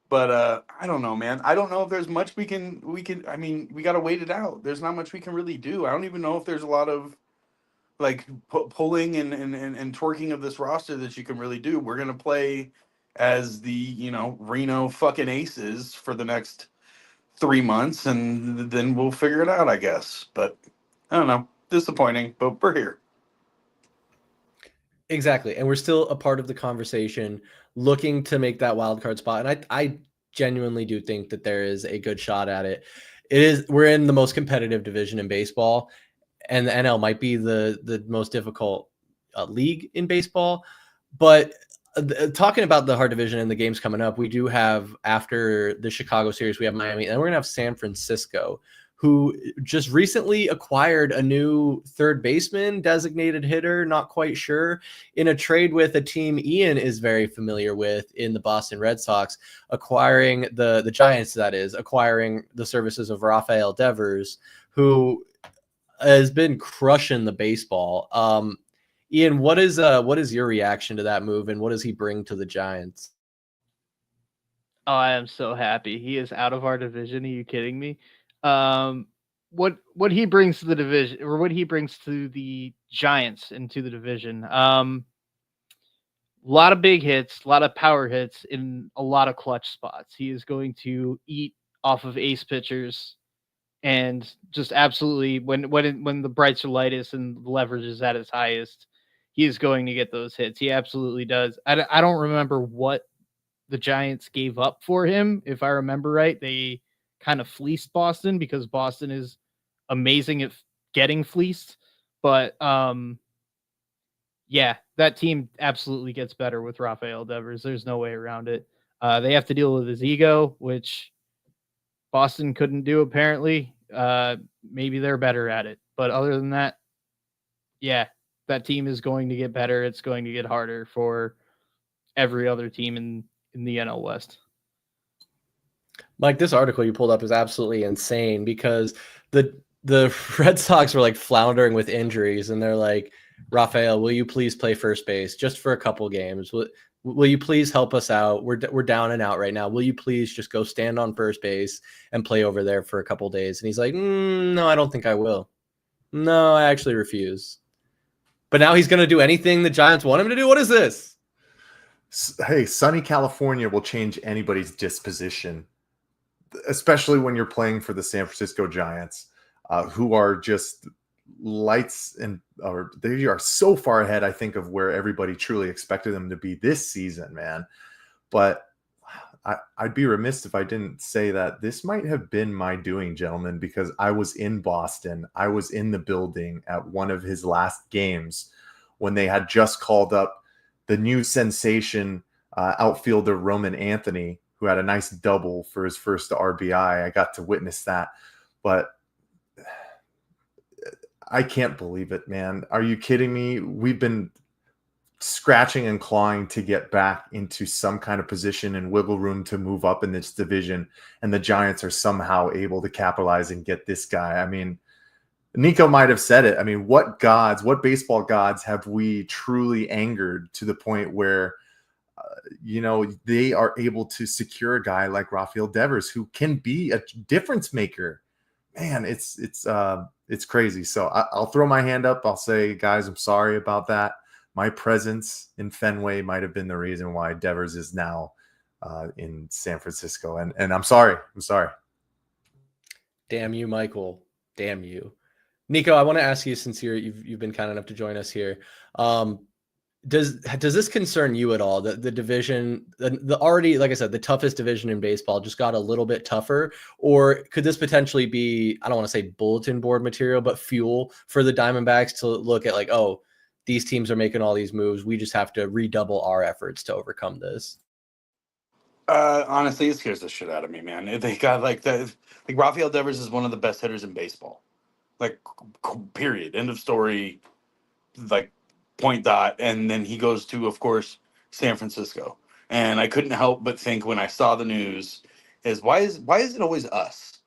But I don't know, man. I don't know if there's much we can. I mean, we got to wait it out. There's not much we can really do. I don't even know if there's a lot of like pulling and twerking of this roster that you can really do. We're gonna play as the Reno fucking Aces for the next 3 months, and then we'll figure it out, I guess. But I don't know. Disappointing, but we're here. Exactly. And we're still a part of the conversation looking to make that wild card spot. And I genuinely do think that there is a good shot at it. We're in the most competitive division in baseball, and the NL might be the most difficult league in baseball. But talking about the hard division and the games coming up, we do have, after the Chicago series, we have Miami, and we're going to have San Francisco, who just recently acquired a new third baseman, designated hitter, not quite sure, in a trade with a team Ian is very familiar with in the Boston Red Sox, acquiring the Giants, that is, acquiring the services of Rafael Devers, who has been crushing the baseball. Ian, what is your reaction to that move, and what does he bring to the Giants? Oh, I am so happy. He is out of our division. Are you kidding me? What he brings to the division, or what he brings to the Giants into the division. A lot of big hits, a lot of power hits in a lot of clutch spots. He is going to eat off of ace pitchers, and just absolutely when the brights are lightest and the leverage is at its highest, he is going to get those hits. He absolutely does. I don't remember what the Giants gave up for him. If I remember right, they kind of fleeced Boston because Boston is amazing at getting fleeced. But yeah, that team absolutely gets better with Rafael Devers. There's no way around it. They have to deal with his ego, which Boston couldn't do apparently. Maybe they're better at it. But other than that, yeah, that team is going to get better. It's going to get harder for every other team in the NL West. Mike, this article you pulled up is absolutely insane because the Red Sox were like floundering with injuries, and they're like, Rafael, will you please play first base just for a couple games? Will you please help us out? We're down and out right now. Will you please just go stand on first base and play over there for a couple days? And he's like, no, I don't think I will. No, I actually refuse. But now he's going to do anything the Giants want him to do? What is this? Hey, sunny California will change anybody's disposition, especially when you're playing for the San Francisco Giants, who are just lights or they are so far ahead, I think, of where everybody truly expected them to be this season, man. But I'd be remiss if I didn't say that this might have been my doing, gentlemen, because I was in Boston. I was in the building at one of his last games when they had just called up the new sensation outfielder Roman Anthony, who had a nice double for his first RBI. I got to witness that. But I can't believe it, man. Are you kidding me? We've been scratching and clawing to get back into some kind of position and wiggle room to move up in this division, and the Giants are somehow able to capitalize and get this guy. I mean, Niko might have said it. I mean, what baseball gods have we truly angered to the point where they are able to secure a guy like Rafael Devers, who can be a difference maker? Man, it's crazy. So I'll throw my hand up. I'll say, guys, I'm sorry about that. My presence in Fenway might have been the reason why Devers is now in San Francisco. And I'm sorry. Damn you, Michael. Damn you. Niko, I want to ask you, since you've been kind enough to join us here. Does this concern you at all? The division, the already, like I said, the toughest division in baseball just got a little bit tougher? Or could this potentially be, I don't want to say bulletin board material, but fuel for the Diamondbacks to look at, like, oh, these teams are making all these moves, we just have to redouble our efforts to overcome this? Honestly, it scares the shit out of me, man. They got like Rafael Devers is one of the best hitters in baseball. Like, period. End of story. Like, point dot. And then he goes to, of course, San Francisco. And I couldn't help but think when I saw the news is why is it always us?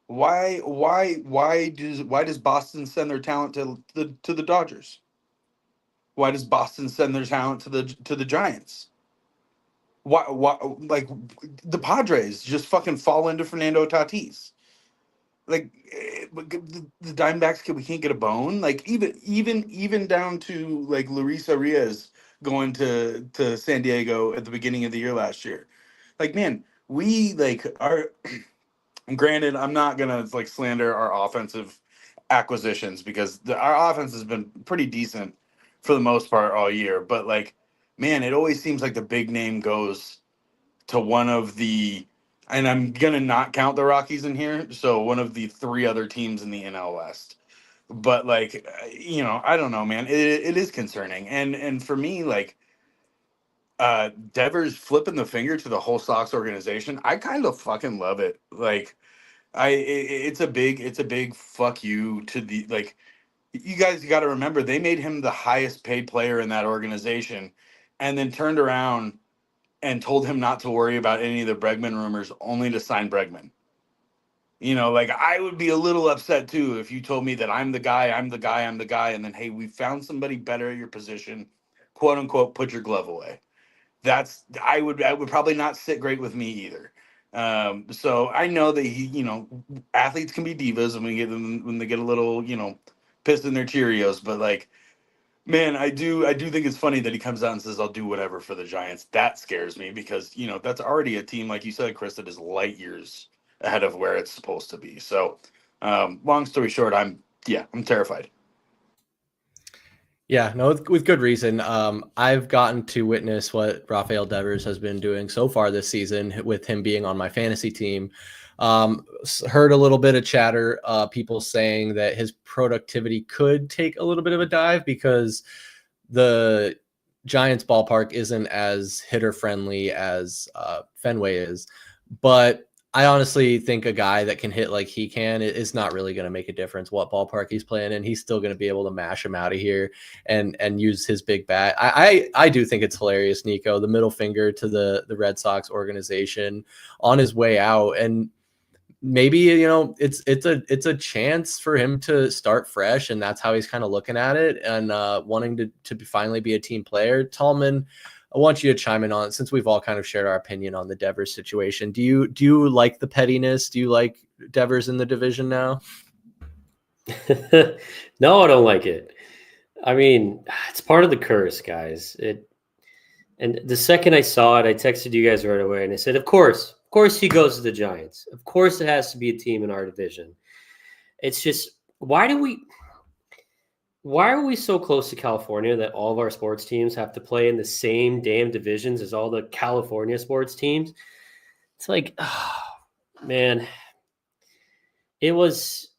Why does Boston send their talent to the Dodgers? Why does Boston send their talent to the Giants? Why like the Padres just fucking fall into Fernando Tatis? Like the Diamondbacks, we can't get a bone. Like even down to like Luis Arias going to San Diego at the beginning of the year last year. Like, man, we like are. Granted, I'm not gonna like slander our offensive acquisitions because our offense has been pretty decent for the most part all year. But like, man, it always seems like the big name goes to one of the, and I'm gonna not count the Rockies in here, so one of the three other teams in the NL West. But like, I don't know, man. It is concerning, and for me, like, Devers flipping the finger to the whole Sox organization, I kind of fucking love it. Like, it's a big fuck you to the, like, you guys got to remember they made him the highest paid player in that organization, and then turned around and told him not to worry about any of the Bregman rumors, only to sign Bregman. Like, I would be a little upset too if you told me that I'm the guy, and then, hey, we found somebody better at your position, quote unquote, put your glove away. I would probably not sit great with me either. So I know that athletes can be divas when they get a little, pissed in their Cheerios, but like, man, I do think it's funny that he comes out and says, I'll do whatever for the Giants. That scares me because, that's already a team, like you said, Chris, that is light years ahead of where it's supposed to be. So, long story short, I'm terrified. Yeah, no, with good reason. I've gotten to witness what Rafael Devers has been doing so far this season with him being on my fantasy team. Heard a little bit of chatter, people saying that his productivity could take a little bit of a dive because the Giants ballpark isn't as hitter friendly as Fenway is. But I honestly think a guy that can hit like he can is not really going to make a difference what ballpark he's playing in. He's still going to be able to mash him out of here and use his big bat. I do think it's hilarious, Niko, the middle finger to the Red Sox organization on his way out. And maybe, it's a chance for him to start fresh, and that's how he's kind of looking at it and wanting to finally be a team player. Tallman, I want you to chime in on it since we've all kind of shared our opinion on the Devers situation. Do you like the pettiness? Do you like Devers in the division now? No, I don't like it. I mean, it's part of the curse, guys. And the second I saw it, I texted you guys right away and I said, of course he goes to the Giants. Of course it has to be a team in our division. It's just, why are we so close to California that all of our sports teams have to play in the same damn divisions as all the California sports teams? It's like, man, it was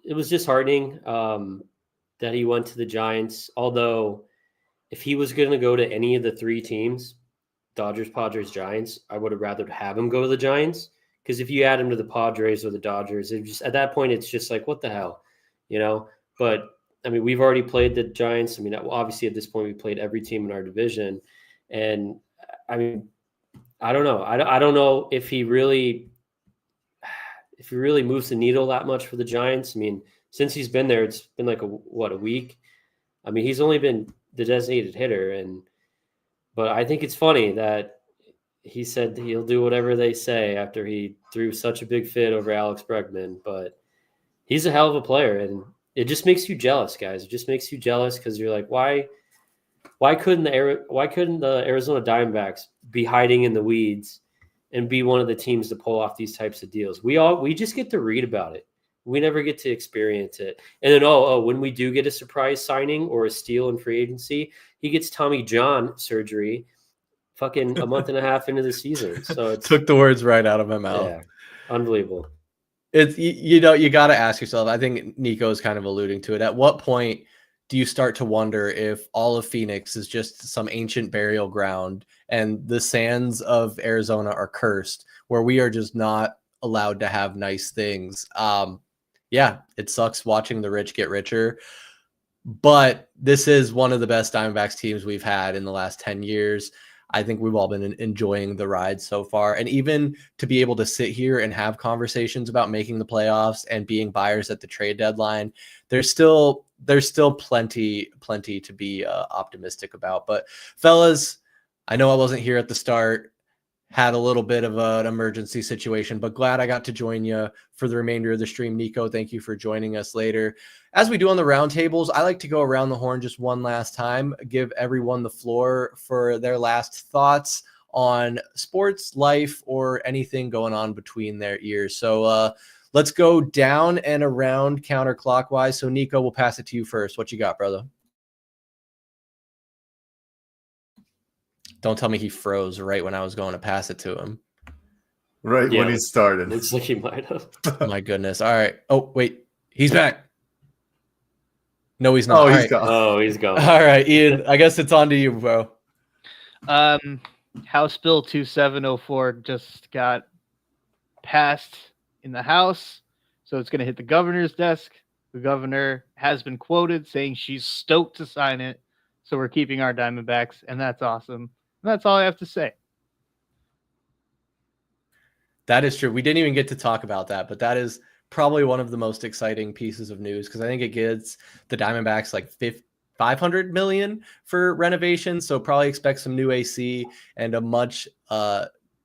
disheartening that he went to the Giants. Although, if he was going to go to any of the three teams, Dodgers, Padres, Giants, I would have rather have him go to the Giants. Because if you add him to the Padres or the Dodgers, it just at that point it's just like, what the hell, you know? But I mean, we've already played the Giants. I mean, obviously at this point we played every team in our division, and I mean, I don't know. I don't know if he really moves the needle that much for the Giants. I mean, since he's been there, it's been like a week. I mean, he's only been the designated hitter, but I think it's funny that he said he'll do whatever they say after he threw such a big fit over Alex Bregman. But he's a hell of a player, and it just makes you jealous, guys. It just makes you jealous because you're like, why couldn't the Arizona Diamondbacks be hiding in the weeds and be one of the teams to pull off these types of deals? We just get to read about it. We never get to experience it. And then, when we do get a surprise signing or a steal in free agency, he gets Tommy John surgery fucking a month and a half into the season. So it Took the words right out of my mouth. Yeah, unbelievable. It's, you got to ask yourself, I think Niko is kind of alluding to it. At what point do you start to wonder if all of Phoenix is just some ancient burial ground and the sands of Arizona are cursed, where we are just not allowed to have nice things? Yeah, it sucks watching the rich get richer, but this is one of the best Diamondbacks teams we've had in the last 10 years. I think we've all been enjoying the ride so far. And even to be able to sit here and have conversations about making the playoffs and being buyers at the trade deadline, there's still plenty to be optimistic about. But fellas, I know I wasn't here at the start, had a little bit of an emergency situation, but glad I got to join you for the remainder of the stream. Niko, thank you for joining us later. As we do on the roundtables, I like to go around the horn just one last time, give everyone the floor for their last thoughts on sports, life, or anything going on between their ears. So let's go down and around counterclockwise. So Niko, we'll pass it to you first. What you got, brother? Don't tell me he froze right when I was going to pass it to him. Right when he started. Looks like he might have. My goodness. All right. Oh, wait. He's back. No, he's not. Oh, All he's right. gone. Oh, he's gone. All right, Ian, I guess it's on to you, bro. House Bill 2704 just got passed in the House, so it's going to hit the governor's desk. The governor has been quoted saying she's stoked to sign it, so we're keeping our Diamondbacks, and that's awesome. And that's all I have to say. That is true. We didn't even get to talk about that, but that is probably one of the most exciting pieces of news because I think it gives the Diamondbacks like $500 million for renovations. So probably expect some new AC and a much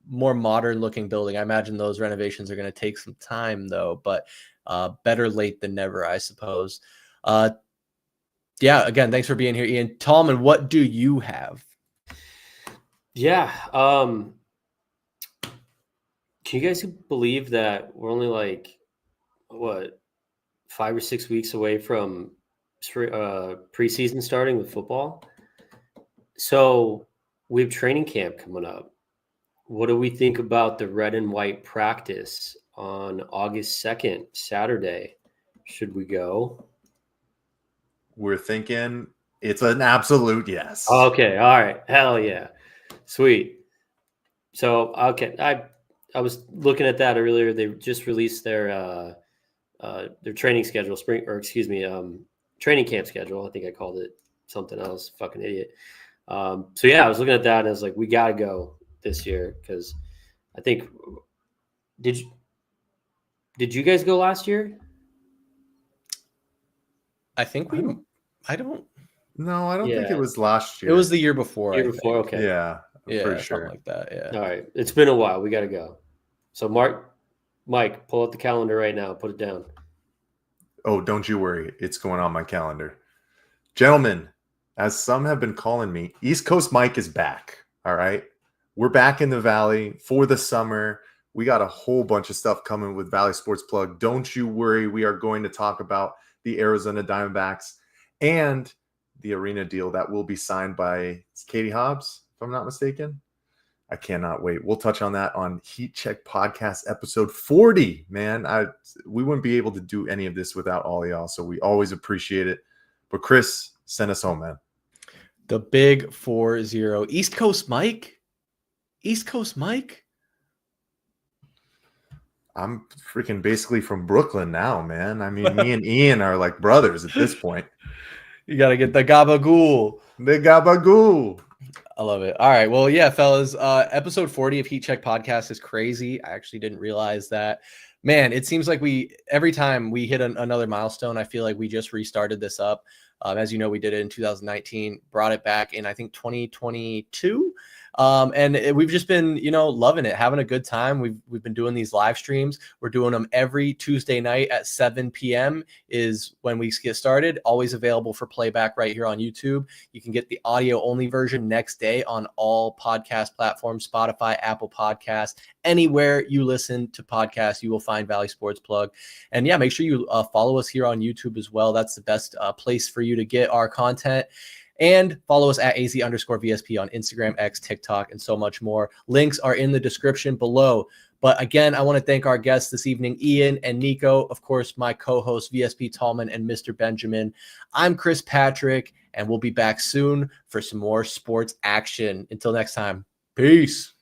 more modern looking building. I imagine those renovations are going to take some time though, but better late than never, I suppose. Yeah, again, thanks for being here, Ian. Tallman, what do you have? Yeah. Can you guys believe that we're only like, 5 or 6 weeks away from preseason starting with football? So we have training camp coming up. What do we think about the red and white practice on August 2nd, Saturday? Should we go? We're thinking it's an absolute yes. Okay. All right. Hell yeah. Sweet. So, okay. I was looking at that earlier. They just released their training schedule, training camp schedule. I think I called it something else. Fucking idiot. So yeah, I was looking at that and I was like, we got to go this year because I think did you guys go last year? I think I don't think it was last year. It was the year before. Year before, okay. Yeah, yeah, for something sure. like that. Yeah. All right. It's been a while. We got to go. So Mike, pull out the calendar right now. Put it down. Oh, don't you worry. It's going on my calendar. Gentlemen, as some have been calling me, East Coast Mike is back. All right. We're back in the Valley for the summer. We got a whole bunch of stuff coming with Valley Sports Plug. Don't you worry. We are going to talk about the Arizona Diamondbacks and the arena deal that will be signed by Katie Hobbs, if I'm not mistaken. I cannot wait. We'll touch on that on Heat Check Podcast episode 40, man. We wouldn't be able to do any of this without all y'all, so we always appreciate it. But Chris, send us home, man. The big 4-0. East Coast Mike? East Coast Mike? I'm freaking basically from Brooklyn now, man. I mean, me and Ian are like brothers at this point. You got to get the gabagool. The gabagool. I love it. All right. Well, yeah, fellas, episode 40 of Heat Check Podcast is crazy. I actually didn't realize that. Man, it seems like every time we hit another milestone, I feel like we just restarted this up. As you know, we did it in 2019, brought it back in, I think, 2022. And we've just been, loving it, having a good time. We've been doing these live streams. We're doing them every Tuesday night at 7 p.m. is when we get started. Always available for playback right here on YouTube. You can get the audio only version next day on all podcast platforms, Spotify, Apple Podcasts, anywhere you listen to podcasts, you will find Valley Sports Plug. And yeah, make sure you follow us here on YouTube as well. That's the best place for you to get our content. And follow us at AZ_VSP on Instagram, X, TikTok, and so much more. Links are in the description below. But again, I want to thank our guests this evening, Ian and Niko, of course, my co-host, VSP Tallman and Mr. Benjamin. I'm Chris Patrick, and we'll be back soon for some more sports action. Until next time, peace.